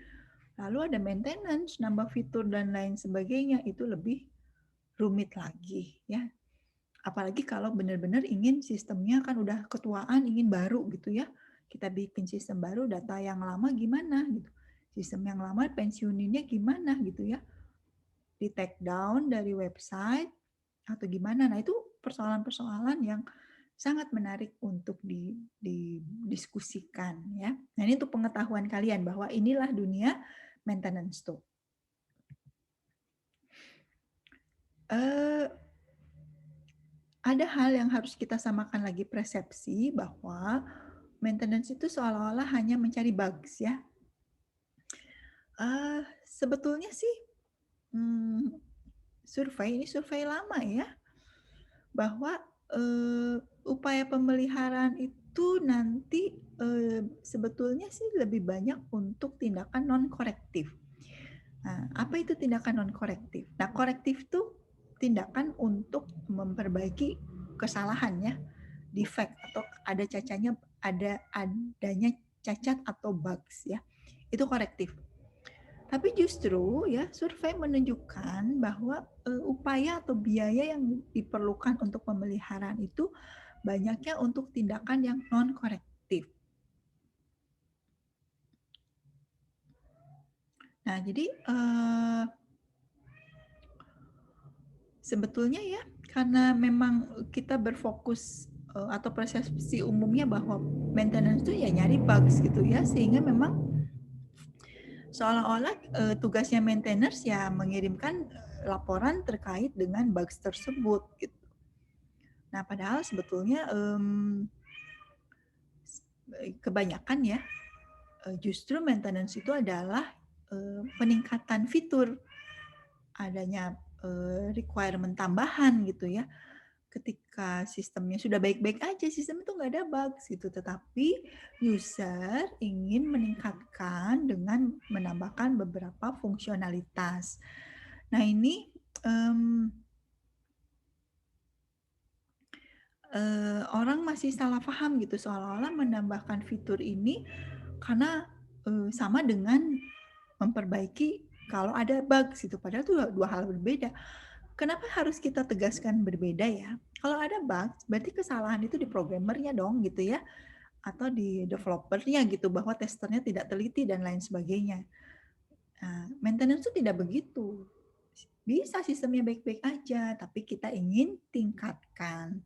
Lalu ada maintenance, nambah fitur dan lain sebagainya, itu lebih rumit lagi ya. Apalagi kalau benar-benar ingin sistemnya kan udah ketuaan, ingin baru gitu ya. Kita bikin sistem baru, data yang lama gimana gitu. Sistem yang lama pensiuninnya gimana gitu ya. Di take down dari website atau gimana. Nah, itu persoalan-persoalan yang sangat menarik untuk didiskusikan ya. Nah, ini untuk pengetahuan kalian bahwa inilah dunia maintenance tuh. Ada hal yang harus kita samakan lagi persepsi bahwa maintenance itu seolah-olah hanya mencari bugs ya. Sebetulnya sih ini survei lama ya, bahwa upaya pemeliharaan itu nanti sebetulnya sih lebih banyak untuk tindakan non-korektif. Nah, apa itu tindakan non-korektif? Nah, korektif itu tindakan untuk memperbaiki kesalahan ya, defect atau adanya cacat atau bugs ya. Itu korektif. Tapi justru ya survei menunjukkan bahwa upaya atau biaya yang diperlukan untuk pemeliharaan itu banyaknya untuk tindakan yang non-korektif. Nah, jadi sebetulnya ya karena memang kita berfokus atau persepsi umumnya bahwa maintenance itu ya nyari bugs gitu ya, sehingga memang seolah-olah tugasnya maintainers ya mengirimkan laporan terkait dengan bugs tersebut gitu. Nah, padahal sebetulnya kebanyakan ya justru maintenance itu adalah peningkatan fitur, adanya requirement tambahan gitu ya. Ketika sistemnya sudah baik-baik aja, sistem itu nggak ada bugs gitu, tetapi user ingin meningkatkan dengan menambahkan beberapa fungsionalitas. Nah, ini orang masih salah paham gitu, seolah-olah menambahkan fitur ini karena sama dengan memperbaiki kalau ada bugs gitu, padahal itu dua hal berbeda. Kenapa harus kita tegaskan berbeda ya? Kalau ada bug, berarti kesalahan itu di programmernya dong gitu ya, atau di developernya gitu, bahwa testernya tidak teliti dan lain sebagainya. Nah, maintenance itu tidak begitu. Bisa sistemnya baik-baik aja, tapi kita ingin tingkatkan.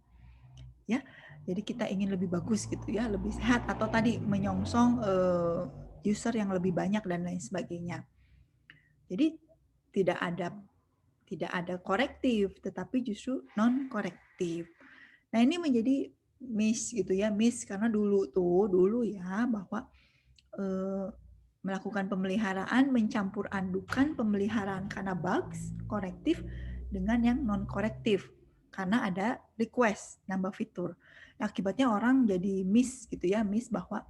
Ya, jadi kita ingin lebih bagus gitu ya, lebih sehat, atau tadi menyongsong user yang lebih banyak dan lain sebagainya. Jadi tidak ada korektif, tetapi justru non korektif. Nah, ini menjadi miss gitu ya, miss karena dulu ya bahwa melakukan pemeliharaan mencampur adukan pemeliharaan karena bugs korektif dengan yang non korektif karena ada request nambah fitur. Nah, akibatnya orang jadi miss gitu ya, miss bahwa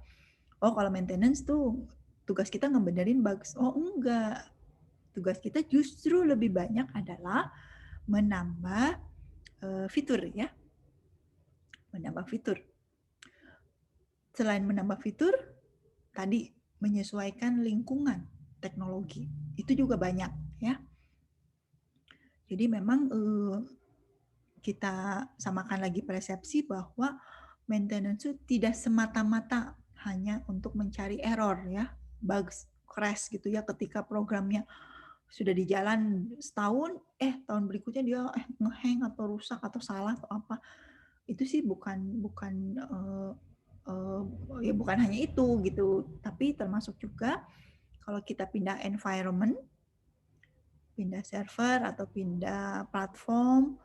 kalau maintenance tuh tugas kita ngebenerin bugs. Oh, enggak. Tugas kita justru lebih banyak adalah menambah fitur ya. Menambah fitur. Selain menambah fitur, tadi menyesuaikan lingkungan teknologi. Itu juga banyak ya. Jadi memang kita samakan lagi persepsi bahwa maintenance itu tidak semata-mata hanya untuk mencari error ya, bugs, crash gitu ya ketika programnya sudah di jalan setahun, tahun berikutnya dia nge-hang atau rusak atau salah atau apa. Itu sih bukan ya bukan hanya itu gitu, tapi termasuk juga kalau kita pindah environment, pindah server atau pindah platform,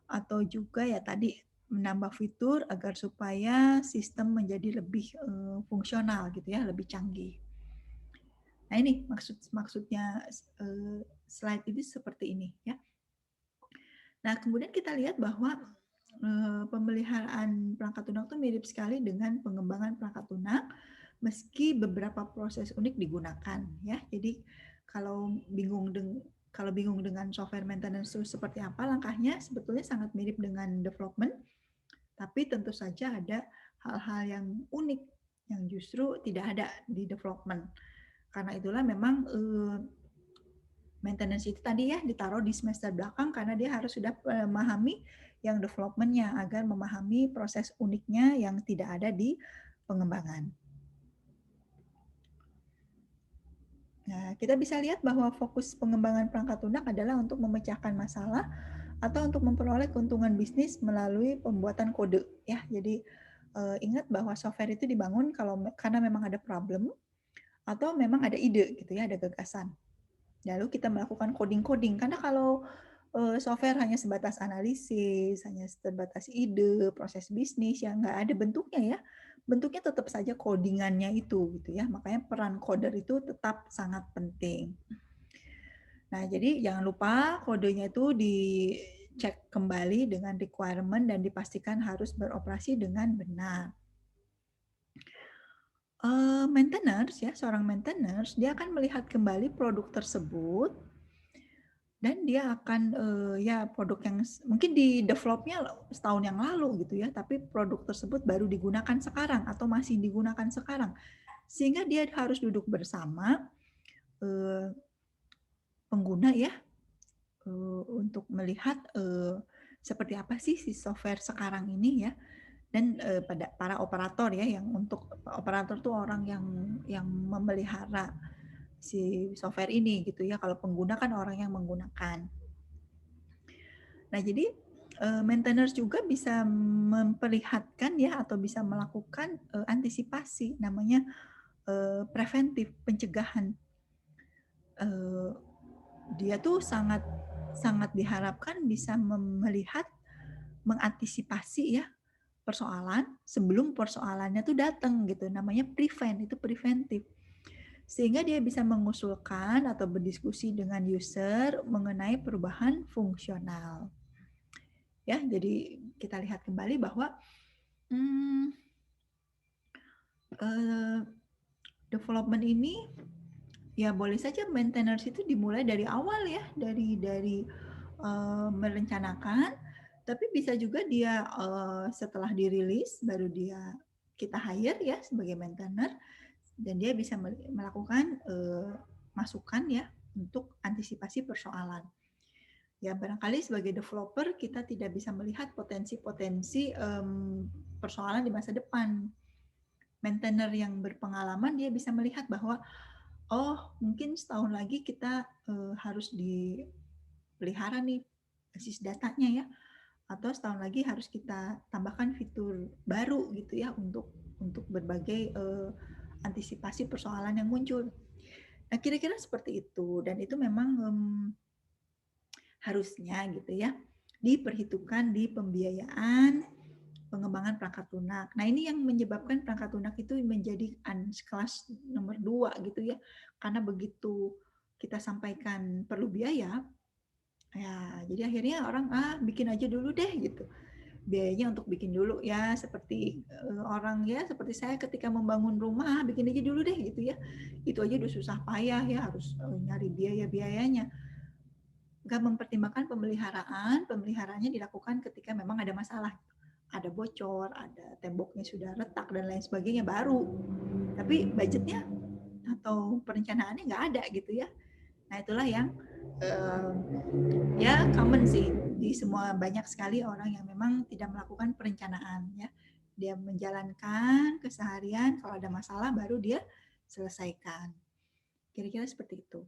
atau juga ya tadi menambah fitur agar supaya sistem menjadi lebih fungsional gitu ya, lebih canggih. Nah ini maksudnya slide ini seperti ini ya. Nah kemudian kita lihat bahwa pemeliharaan perangkat lunak itu mirip sekali dengan pengembangan perangkat lunak, meski beberapa proses unik digunakan ya. Jadi kalau bingung dengan software maintenance itu seperti apa langkahnya, sebetulnya sangat mirip dengan development, tapi tentu saja ada hal-hal yang unik yang justru tidak ada di development. Karena itulah memang maintenance itu tadi ya ditaruh di semester belakang karena dia harus sudah memahami yang development-nya agar memahami proses uniknya yang tidak ada di pengembangan. Nah, kita bisa lihat bahwa fokus pengembangan perangkat lunak adalah untuk memecahkan masalah atau untuk memperoleh keuntungan bisnis melalui pembuatan kode ya. Jadi ingat bahwa software itu dibangun karena memang ada problem atau memang ada ide gitu ya, ada gagasan. Lalu kita melakukan coding-coding karena kalau software hanya sebatas analisis, hanya sebatas ide, proses bisnis yang nggak ada bentuknya ya, bentuknya tetap saja codingannya itu gitu ya. Makanya peran coder itu tetap sangat penting. Nah, jadi jangan lupa kodenya itu dicek kembali dengan requirement dan dipastikan harus beroperasi dengan benar. Maintainers ya, seorang maintainers dia akan melihat kembali produk tersebut dan dia akan ya produk yang mungkin di developnya setahun yang lalu gitu ya, tapi produk tersebut baru digunakan sekarang atau masih digunakan sekarang, sehingga dia harus duduk bersama pengguna ya untuk melihat seperti apa sih si software sekarang ini ya, dan pada para operator ya, yang untuk operator tuh orang yang memelihara si software ini gitu ya. Kalau pengguna kan orang yang menggunakan. Nah, jadi maintainers juga bisa memperlihatkan ya atau bisa melakukan antisipasi, namanya preventif, pencegahan. Dia tuh sangat diharapkan bisa melihat, mengantisipasi ya persoalan sebelum persoalannya tuh datang gitu. Namanya prevent, itu preventif. Sehingga dia bisa mengusulkan atau berdiskusi dengan user mengenai perubahan fungsional. Ya, jadi kita lihat kembali bahwa development ini ya boleh saja maintenance itu dimulai dari awal ya, dari merencanakan, tapi bisa juga dia setelah dirilis baru kita hire ya sebagai maintainer, dan dia bisa melakukan masukan ya untuk antisipasi persoalan. Ya barangkali sebagai developer kita tidak bisa melihat potensi-potensi persoalan di masa depan. Maintainer yang berpengalaman dia bisa melihat bahwa mungkin setahun lagi kita harus dipelihara nih basis datanya ya, atau setahun lagi harus kita tambahkan fitur baru gitu ya untuk berbagai antisipasi persoalan yang muncul. Nah, kira-kira seperti itu, dan itu memang harusnya gitu ya diperhitungkan di pembiayaan pengembangan perangkat lunak. Nah, ini yang menyebabkan perangkat lunak itu menjadi kelas nomor 2 gitu ya. Karena begitu kita sampaikan perlu biaya, ya jadi akhirnya orang bikin aja dulu deh gitu. Biayanya untuk bikin dulu ya, seperti orang ya seperti saya ketika membangun rumah, bikin aja dulu deh gitu ya. Itu aja udah susah payah ya, harus nyari biaya-biayanya. Nggak mempertimbangkan pemeliharaannya dilakukan ketika memang ada masalah. Ada bocor, ada temboknya sudah retak dan lain sebagainya baru. Tapi budgetnya atau perencanaannya nggak ada gitu ya. Nah itulah yang ya common sih di semua, banyak sekali orang yang memang tidak melakukan perencanaan ya. Dia menjalankan keseharian, kalau ada masalah baru dia selesaikan. Kira-kira seperti itu.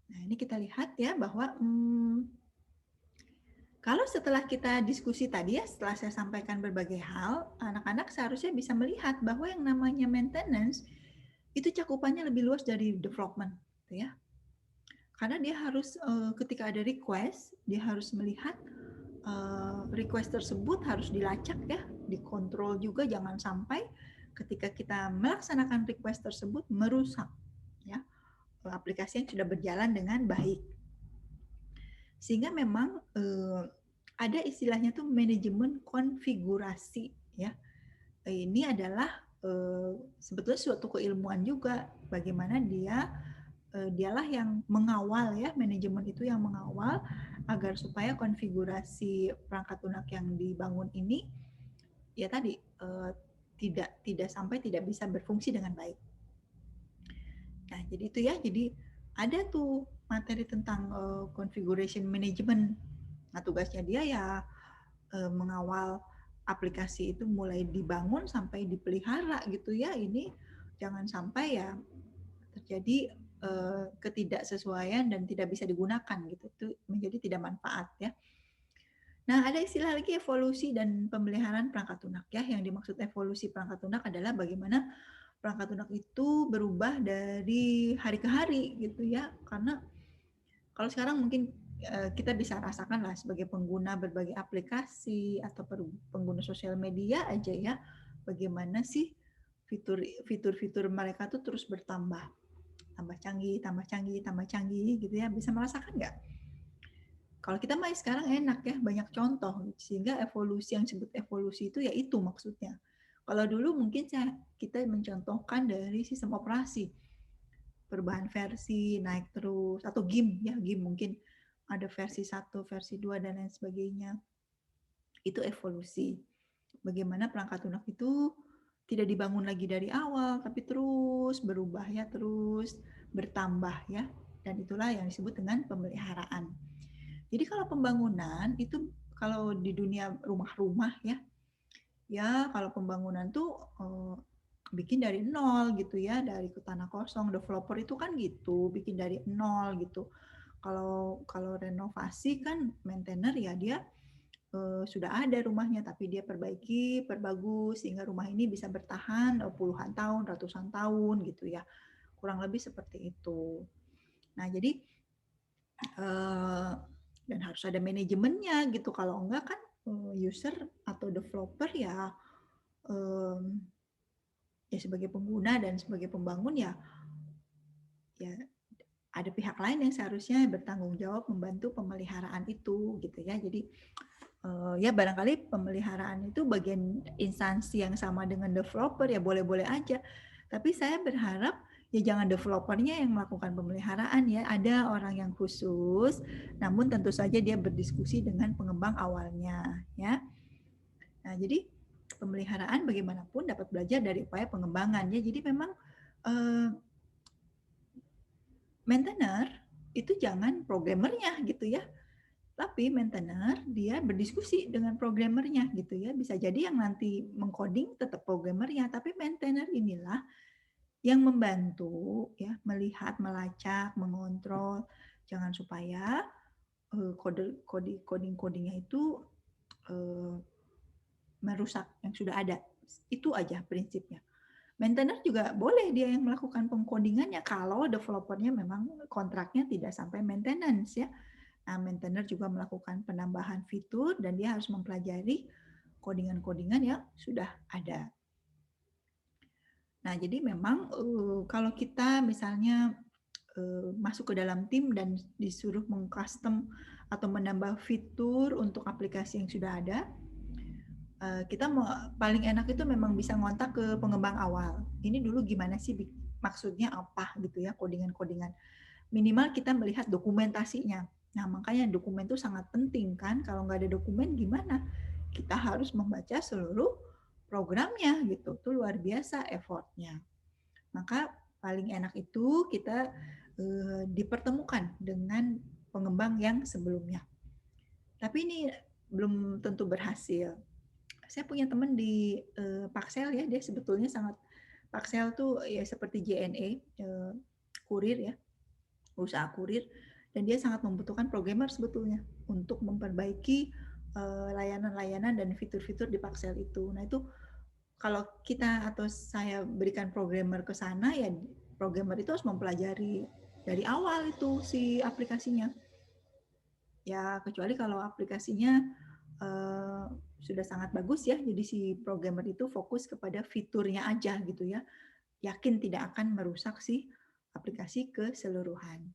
Nah, ini kita lihat ya bahwa kalau setelah kita diskusi tadi ya, setelah saya sampaikan berbagai hal, anak-anak seharusnya bisa melihat bahwa yang namanya maintenance itu cakupannya lebih luas dari development, gitu ya. Karena dia harus ketika ada request, dia harus melihat request tersebut harus dilacak ya, dikontrol juga, jangan sampai ketika kita melaksanakan request tersebut merusak ya aplikasi yang sudah berjalan dengan baik. Sehingga memang ada istilahnya tuh manajemen konfigurasi ya. Ini adalah sebetulnya suatu keilmuan juga, bagaimana dialah yang mengawal ya, manajemen itu yang mengawal agar supaya konfigurasi perangkat lunak yang dibangun ini ya tadi tidak sampai tidak bisa berfungsi dengan baik. Nah, jadi itu ya, jadi ada tuh materi tentang configuration management. Nah, tugasnya dia ya mengawal aplikasi itu mulai dibangun sampai dipelihara gitu ya. Ini jangan sampai ya terjadi ketidaksesuaian dan tidak bisa digunakan gitu. Itu menjadi tidak manfaat ya. Nah, ada istilah lagi evolusi dan pemeliharaan perangkat lunak ya. Yang dimaksud evolusi perangkat lunak adalah bagaimana perangkat lunak itu berubah dari hari ke hari gitu ya. Karena kalau sekarang mungkin kita bisa rasakan lah sebagai pengguna berbagai aplikasi atau pengguna sosial media aja ya, bagaimana sih fitur-fitur mereka tuh terus bertambah, tambah canggih, tambah canggih, tambah canggih gitu ya. Bisa merasakan nggak? Kalau kita mah sekarang enak ya, banyak contoh, sehingga evolusi yang disebut evolusi itu ya itu maksudnya. Kalau dulu mungkin kita mencontohkan dari sistem operasi, perubahan versi, naik terus, atau game ya, game mungkin ada versi 1, versi 2, dan lain sebagainya. Itu evolusi. Bagaimana perangkat lunak itu tidak dibangun lagi dari awal, tapi terus berubah ya, terus bertambah ya. Dan itulah yang disebut dengan pemeliharaan. Jadi kalau pembangunan itu kalau di dunia rumah-rumah ya kalau pembangunan tuh bikin dari nol gitu ya, dari tanah kosong. Developer itu kan gitu, bikin dari nol gitu. Kalau renovasi kan maintainer ya dia sudah ada rumahnya tapi dia perbaiki, perbagus sehingga rumah ini bisa bertahan puluhan tahun, ratusan tahun gitu ya. Kurang lebih seperti itu. Nah, jadi dan harus ada manajemennya gitu. Kalau enggak kan user atau developer ya ya sebagai pengguna dan sebagai pembangun ya ada pihak lain yang seharusnya bertanggung jawab membantu pemeliharaan itu gitu ya. Jadi ya barangkali pemeliharaan itu bagian instansi yang sama dengan developer ya boleh-boleh aja. Tapi saya berharap ya jangan developernya yang melakukan pemeliharaan ya. Ada orang yang khusus, namun tentu saja dia berdiskusi dengan pengembang awalnya ya. Nah, jadi pemeliharaan bagaimanapun dapat belajar dari upaya pengembangan ya. Jadi memang maintainer itu jangan programmernya gitu ya. Tapi maintainer dia berdiskusi dengan programmernya gitu ya. Bisa jadi yang nanti mengcoding tetap programmernya, tapi maintainer inilah yang membantu ya melihat, melacak, mengontrol jangan supaya coding-codingnya itu merusak yang sudah ada. Itu aja prinsipnya. Maintainer juga boleh dia yang melakukan pengkodingannya kalau developernya memang kontraknya tidak sampai maintenance ya. Nah, maintainer juga melakukan penambahan fitur dan dia harus mempelajari codingan-codingan yang sudah ada. Nah, jadi memang kalau kita misalnya masuk ke dalam tim dan disuruh mengcustom atau menambah fitur untuk aplikasi yang sudah ada, kita paling enak itu memang bisa ngontak ke pengembang awal. Ini dulu gimana sih maksudnya apa gitu ya codingan-codingan. Minimal kita melihat dokumentasinya. Nah, makanya dokumen itu sangat penting kan. Kalau nggak ada dokumen gimana? Kita harus membaca seluruh programnya gitu. Itu luar biasa effortnya. Maka paling enak itu kita dipertemukan dengan pengembang yang sebelumnya. Tapi ini belum tentu berhasil. Saya punya teman di Paxel ya, dia sebetulnya sangat Paxel tuh ya seperti JNE, kurir ya. usaha kurir, dan dia sangat membutuhkan programmer sebetulnya untuk memperbaiki layanan-layanan dan fitur-fitur di Paxel itu. Nah itu kalau kita atau saya berikan programmer ke sana, ya programmer itu harus mempelajari dari awal itu si aplikasinya. Ya kecuali kalau aplikasinya sudah sangat bagus ya, jadi si programmer itu fokus kepada fiturnya aja gitu ya, yakin tidak akan merusak si aplikasi keseluruhan.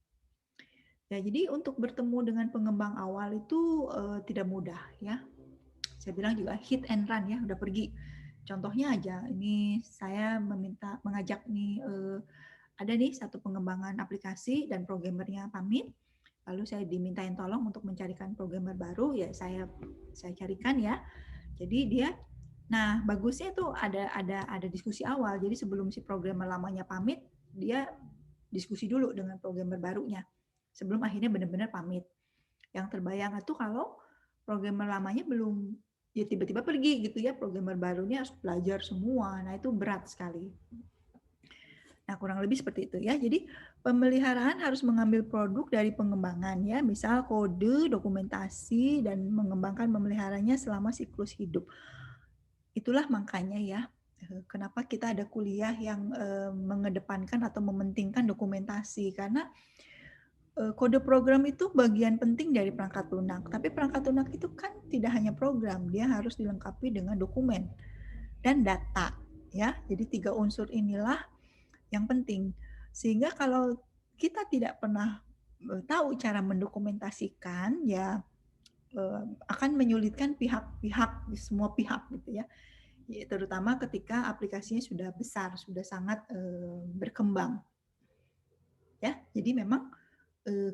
Ya, jadi untuk bertemu dengan pengembang awal itu tidak mudah ya. Saya bilang juga hit and run ya, udah pergi. Contohnya aja, ini saya mengajak nih ada nih satu pengembangan aplikasi dan programmernya pamit. Lalu saya dimintain tolong untuk mencarikan programmer baru, ya saya carikan ya. Jadi dia, nah bagusnya tuh ada diskusi awal. Jadi sebelum si programmer lamanya pamit, dia diskusi dulu dengan programmer barunya sebelum akhirnya benar-benar pamit. Yang terbayang itu kalau programmer lamanya belum, ya tiba-tiba pergi gitu ya, programmer barunya harus belajar semua. Nah itu berat sekali. Nah kurang lebih seperti itu ya. Jadi pemeliharaan harus mengambil produk dari pengembangan ya, misal kode, dokumentasi, dan mengembangkan memeliharanya selama siklus hidup. Itulah makanya ya, kenapa kita ada kuliah yang mengedepankan atau mementingkan dokumentasi, karena kode program itu bagian penting dari perangkat lunak. Tapi perangkat lunak itu kan tidak hanya program, dia harus dilengkapi dengan dokumen dan data ya. Jadi 3 unsur inilah yang penting. Sehingga kalau kita tidak pernah tahu cara mendokumentasikan, ya akan menyulitkan pihak-pihak, semua pihak gitu ya. Terutama ketika aplikasinya sudah besar, sudah sangat berkembang. Ya, jadi memang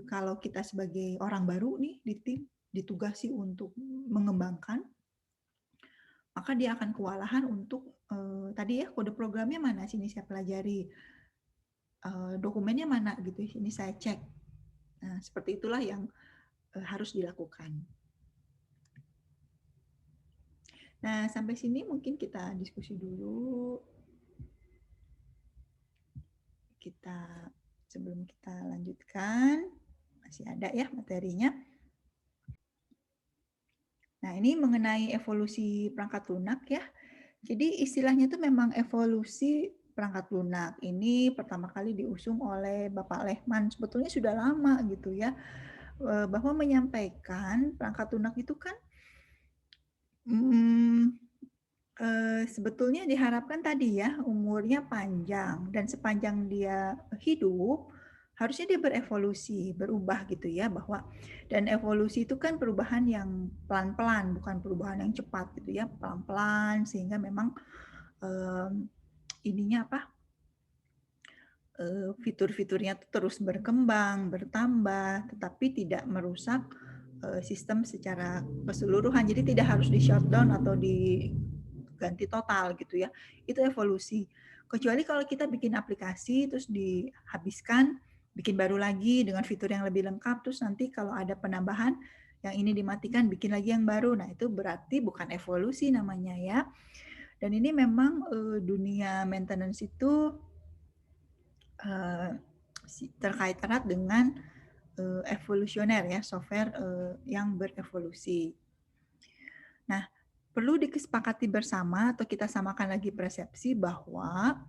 kalau kita sebagai orang baru nih di tim ditugasi untuk mengembangkan, maka dia akan kewalahan untuk tadi ya, kode programnya mana sini saya pelajari, dokumennya mana gitu ini saya cek. Nah seperti itulah yang harus dilakukan. Nah sampai sini mungkin kita diskusi dulu. Sebelum kita lanjutkan, masih ada ya materinya. Nah ini mengenai evolusi perangkat lunak ya. Jadi istilahnya itu memang evolusi perangkat lunak. Ini pertama kali diusung oleh Bapak Lehman. Sebetulnya sudah lama gitu ya, bahwa menyampaikan perangkat lunak itu kan sebetulnya diharapkan tadi ya umurnya panjang, dan sepanjang dia hidup harusnya dia berevolusi, berubah gitu ya, bahwa dan evolusi itu kan perubahan yang pelan-pelan, bukan perubahan yang cepat gitu ya, pelan-pelan sehingga memang ininya apa, fitur-fiturnya terus berkembang, bertambah, tetapi tidak merusak sistem secara keseluruhan. Jadi tidak harus di shutdown atau diganti total gitu ya. Itu evolusi. Kecuali kalau kita bikin aplikasi terus dihabiskan, bikin baru lagi dengan fitur yang lebih lengkap, terus nanti kalau ada penambahan yang ini dimatikan, bikin lagi yang baru. Nah itu berarti bukan evolusi namanya ya. Dan ini memang dunia maintenance itu terkait erat dengan evolusioner ya, software yang berevolusi. Nah, perlu disepakati bersama atau kita samakan lagi persepsi bahwa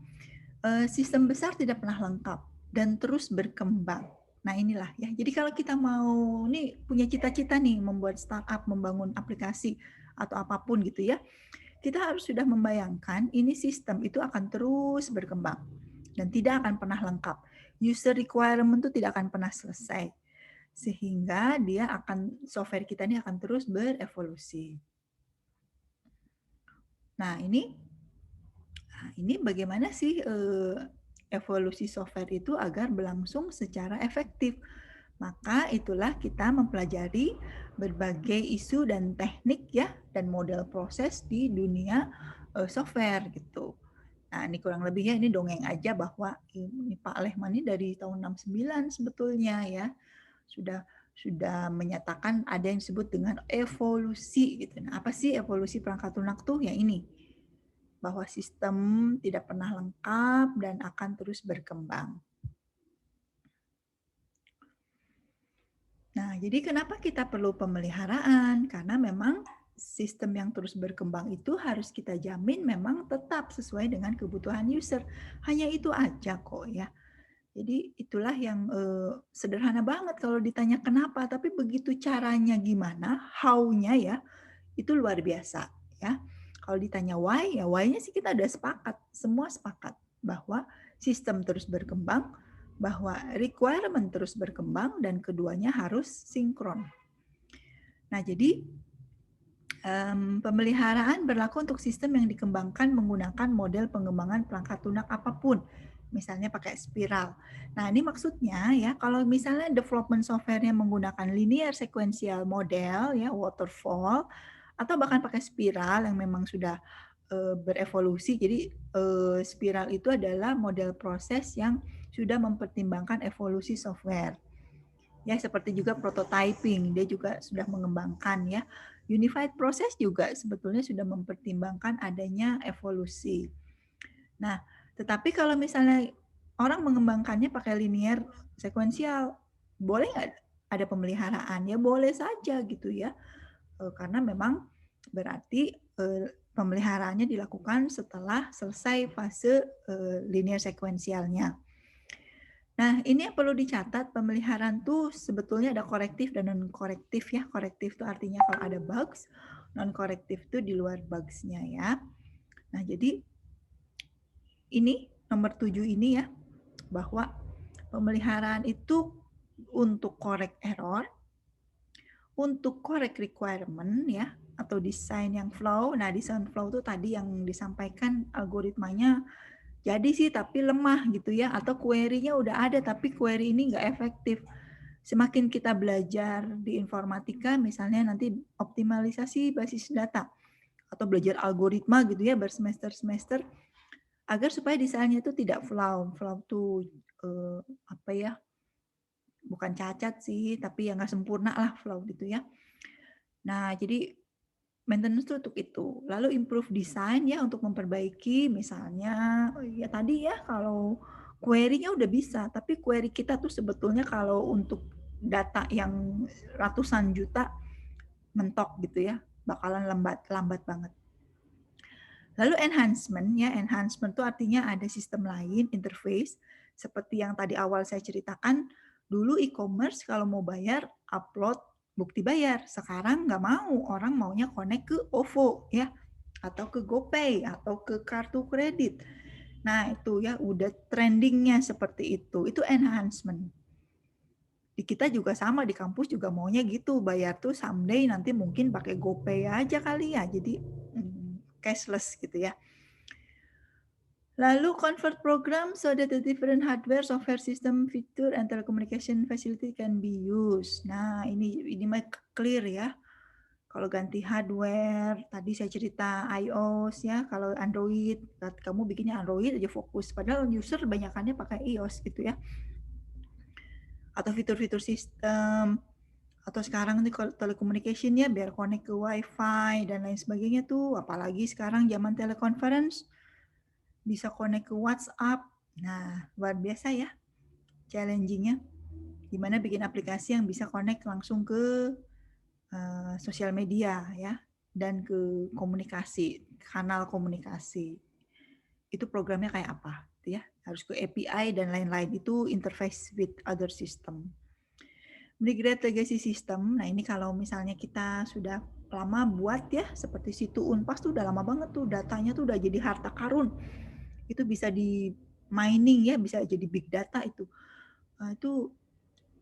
sistem besar tidak pernah lengkap dan terus berkembang. Nah inilah ya, jadi kalau kita mau nih punya cita-cita nih membuat startup, membangun aplikasi atau apapun gitu ya, kita harus sudah membayangkan ini sistem itu akan terus berkembang dan tidak akan pernah lengkap. User requirement itu tidak akan pernah selesai. Sehingga software kita ini akan terus berevolusi. Nah, ini bagaimana sih evolusi software itu agar berlangsung secara efektif. Maka itulah kita mempelajari berbagai isu dan teknik ya, dan model proses di dunia software gitu. Nah, ini kurang lebihnya ini dongeng aja bahwa ini Pak Lehman ini dari tahun 69 sebetulnya ya. Sudah menyatakan ada yang disebut dengan evolusi gitu. Nah, apa sih evolusi perangkat lunak tuh? Ya ini, bahwa sistem tidak pernah lengkap dan akan terus berkembang. Nah, jadi kenapa kita perlu pemeliharaan? Karena memang sistem yang terus berkembang itu harus kita jamin memang tetap sesuai dengan kebutuhan user. Hanya itu aja kok ya. Jadi itulah yang sederhana banget kalau ditanya kenapa, tapi begitu caranya gimana, how-nya ya, itu luar biasa ya. Kalau ditanya why, ya why-nya sih kita udah sepakat, semua sepakat bahwa sistem terus berkembang, bahwa requirement terus berkembang, dan keduanya harus sinkron. Nah, jadi pemeliharaan berlaku untuk sistem yang dikembangkan menggunakan model pengembangan perangkat lunak apapun, misalnya pakai spiral. Nah, ini maksudnya ya, kalau misalnya development software-nya menggunakan linear sequential model, ya waterfall, atau bahkan pakai spiral yang memang sudah berevolusi. Jadi spiral itu adalah model proses yang sudah mempertimbangkan evolusi software. Ya, seperti juga prototyping, dia juga sudah mengembangkan ya. Unified process juga sebetulnya sudah mempertimbangkan adanya evolusi. Nah, tetapi kalau misalnya orang mengembangkannya pakai linear sekuensial, boleh nggak ada pemeliharaan? Ya boleh saja gitu ya. Karena memang berarti pemeliharaannya dilakukan setelah selesai fase linear sekuensialnya. Nah, ini yang perlu dicatat, pemeliharaan tuh sebetulnya ada korektif dan non-korektif ya. Korektif itu artinya kalau ada bugs, non-korektif itu di luar bugs-nya ya. Nah, jadi ini nomor 7 ini ya, bahwa pemeliharaan itu untuk correct error, untuk correct requirement ya, atau desain yang flow. Nah, desain flow itu tadi yang disampaikan algoritmanya jadi sih tapi lemah gitu ya, atau query-nya udah ada tapi query ini nggak efektif. Semakin kita belajar di informatika, misalnya nanti optimalisasi basis data, atau belajar algoritma gitu ya, bersemester-semester, agar supaya desainnya itu tidak flow. Flow itu apa ya, bukan cacat sih, tapi yang nggak sempurna lah flow gitu ya. Nah, jadi maintenance itu untuk itu. Lalu improve design ya untuk memperbaiki misalnya ya tadi ya kalau query-nya udah bisa, tapi query kita tuh sebetulnya kalau untuk data yang ratusan juta mentok gitu ya, bakalan lambat banget. Lalu enhancement ya, enhancement itu artinya ada sistem lain, interface seperti yang tadi awal saya ceritakan. Dulu e-commerce kalau mau bayar upload bukti bayar, sekarang nggak mau, orang maunya connect ke OVO ya, atau ke GoPay atau ke kartu kredit. Nah itu ya udah trendingnya seperti itu enhancement. Di kita juga sama, di kampus juga maunya gitu, bayar tuh someday nanti mungkin pakai GoPay aja kali ya, jadi cashless gitu ya. Lalu convert program so that the different hardware, software system, feature, and telecommunication facility can be used. Nah, ini mah clear ya. Kalau ganti hardware, tadi saya cerita iOS ya, kalau Android, kamu bikinnya Android aja fokus. Padahal user banyakannya pakai iOS gitu ya. Atau fitur-fitur sistem, atau sekarang nih kalau telecommunication ya, biar connect ke WiFi dan lain sebagainya tuh. Apalagi sekarang zaman teleconference, bisa connect ke WhatsApp. Nah, luar biasa ya challenging-nya. Gimana bikin aplikasi yang bisa connect langsung ke sosial media ya, dan ke komunikasi, kanal komunikasi. Itu programnya kayak apa? Ya, harus ke API dan lain-lain. Itu interface with other system. Migrate legacy system. Nah, ini kalau misalnya kita sudah lama buat ya, seperti situ Unpas tuh udah lama banget tuh, datanya tuh udah jadi harta karun. Itu bisa di mining ya, bisa jadi big data itu. Itu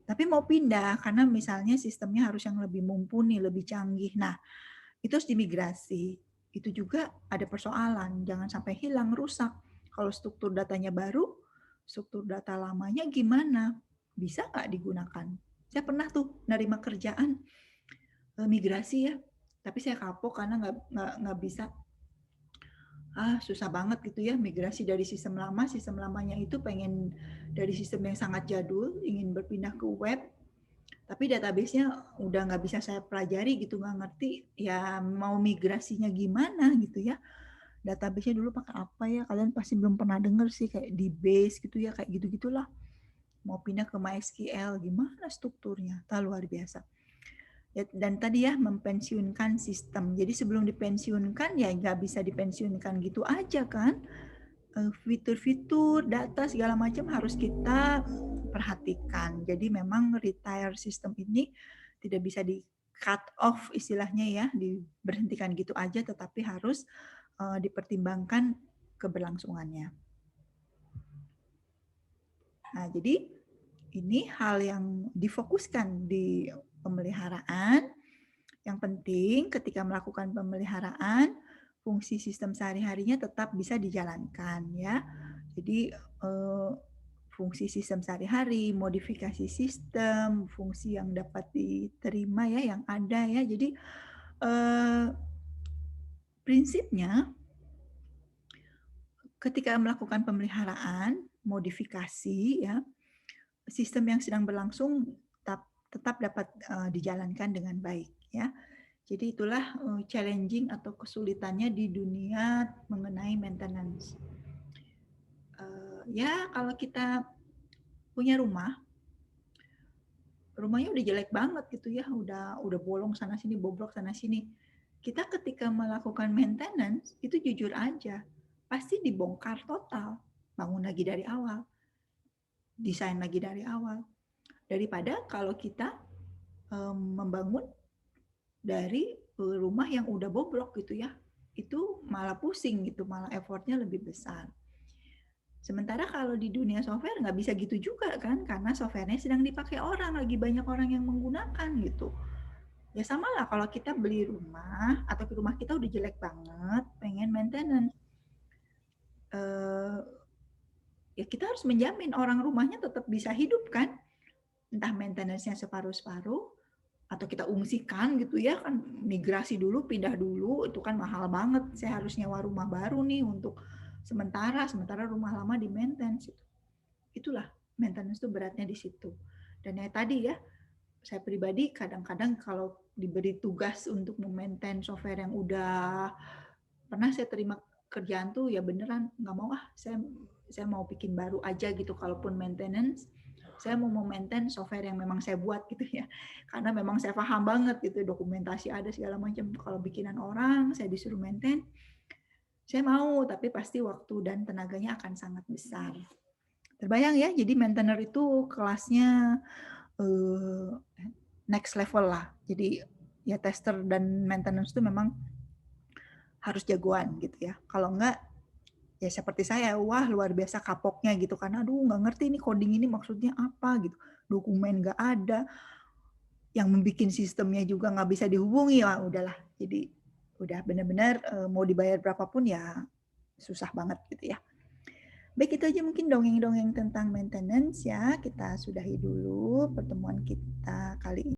tapi mau pindah karena misalnya sistemnya harus yang lebih mumpuni, lebih canggih. Nah, itu harus dimigrasi. Itu juga ada persoalan, jangan sampai hilang, rusak. Kalau struktur datanya baru, struktur data lamanya gimana? Bisa nggak digunakan? Saya pernah tuh nerima kerjaan migrasi ya, tapi saya kapok karena nggak bisa. Susah banget gitu ya migrasi dari sistem lama. Sistem lamanya itu pengen dari sistem yang sangat jadul, ingin berpindah ke web, tapi database-nya udah nggak bisa saya pelajari gitu, nggak ngerti ya mau migrasinya gimana gitu ya. Database-nya dulu pakai apa ya, kalian pasti belum pernah denger sih, kayak DBase gitu ya, kayak gitu-gitulah. mau pindah ke MySQL, gimana strukturnya? Luar biasa. Dan tadi ya, mempensiunkan sistem. Jadi sebelum dipensiunkan ya nggak bisa dipensiunkan gitu aja kan. Fitur-fitur, data segala macam harus kita perhatikan. Jadi memang retire sistem ini tidak bisa di cut off istilahnya ya, diberhentikan gitu aja, tetapi harus dipertimbangkan keberlangsungannya. Nah, jadi ini hal yang difokuskan di pemeliharaan. Yang penting ketika melakukan pemeliharaan, fungsi sistem sehari-harinya tetap bisa dijalankan ya. Jadi fungsi sistem sehari-hari, modifikasi sistem, fungsi yang dapat diterima ya, yang ada ya. Jadi prinsipnya ketika melakukan pemeliharaan, modifikasi ya, sistem yang sedang berlangsung tetap dapat dijalankan dengan baik ya. Jadi itulah challenging atau kesulitannya di dunia mengenai maintenance. Ya kalau kita punya rumahnya udah jelek banget gitu ya, udah bolong sana sini, bobrok sana sini. Kita ketika melakukan maintenance itu jujur aja, pasti dibongkar total, bangun lagi dari awal, desain lagi dari awal. Daripada kalau kita membangun dari rumah yang udah bobrok gitu ya, itu malah pusing gitu, malah effortnya lebih besar. Sementara kalau di dunia software nggak bisa gitu juga kan, karena softwarenya sedang dipakai orang, lagi banyak orang yang menggunakan gitu. Ya sama lah kalau kita beli rumah, atau rumah kita udah jelek banget, pengen maintenance. Ya kita harus menjamin orang rumahnya tetap bisa hidup kan, entah maintenance-nya separuh-separuh, atau kita ungsikan gitu ya, kan migrasi dulu, pindah dulu, itu kan mahal banget. Saya harus nyewa rumah baru nih untuk sementara rumah lama di maintenance. Itulah maintenance itu beratnya di situ. Dan ya tadi ya, saya pribadi kadang-kadang kalau diberi tugas untuk memaintain software yang udah pernah saya terima kerjaan tuh ya beneran nggak mau saya mau bikin baru aja gitu. Kalaupun maintenance, saya mau maintain software yang memang saya buat gitu ya, karena memang saya paham banget gitu, dokumentasi ada segala macam. Kalau bikinan orang saya disuruh maintain, saya mau, tapi pasti waktu dan tenaganya akan sangat besar. Terbayang ya, jadi maintainer itu kelasnya next level lah. Jadi ya tester dan maintenance itu memang harus jagoan gitu ya. Kalau enggak, ya seperti saya, wah luar biasa kapoknya gitu, karena aduh nggak ngerti nih coding ini maksudnya apa gitu, dokumen nggak ada, yang membuat sistemnya juga nggak bisa dihubungi, wah udahlah. Jadi udah benar-benar mau dibayar berapapun ya susah banget gitu ya. Baik, itu aja mungkin dongeng-dongeng tentang maintenance ya. Kita sudahi dulu pertemuan kita kali ini.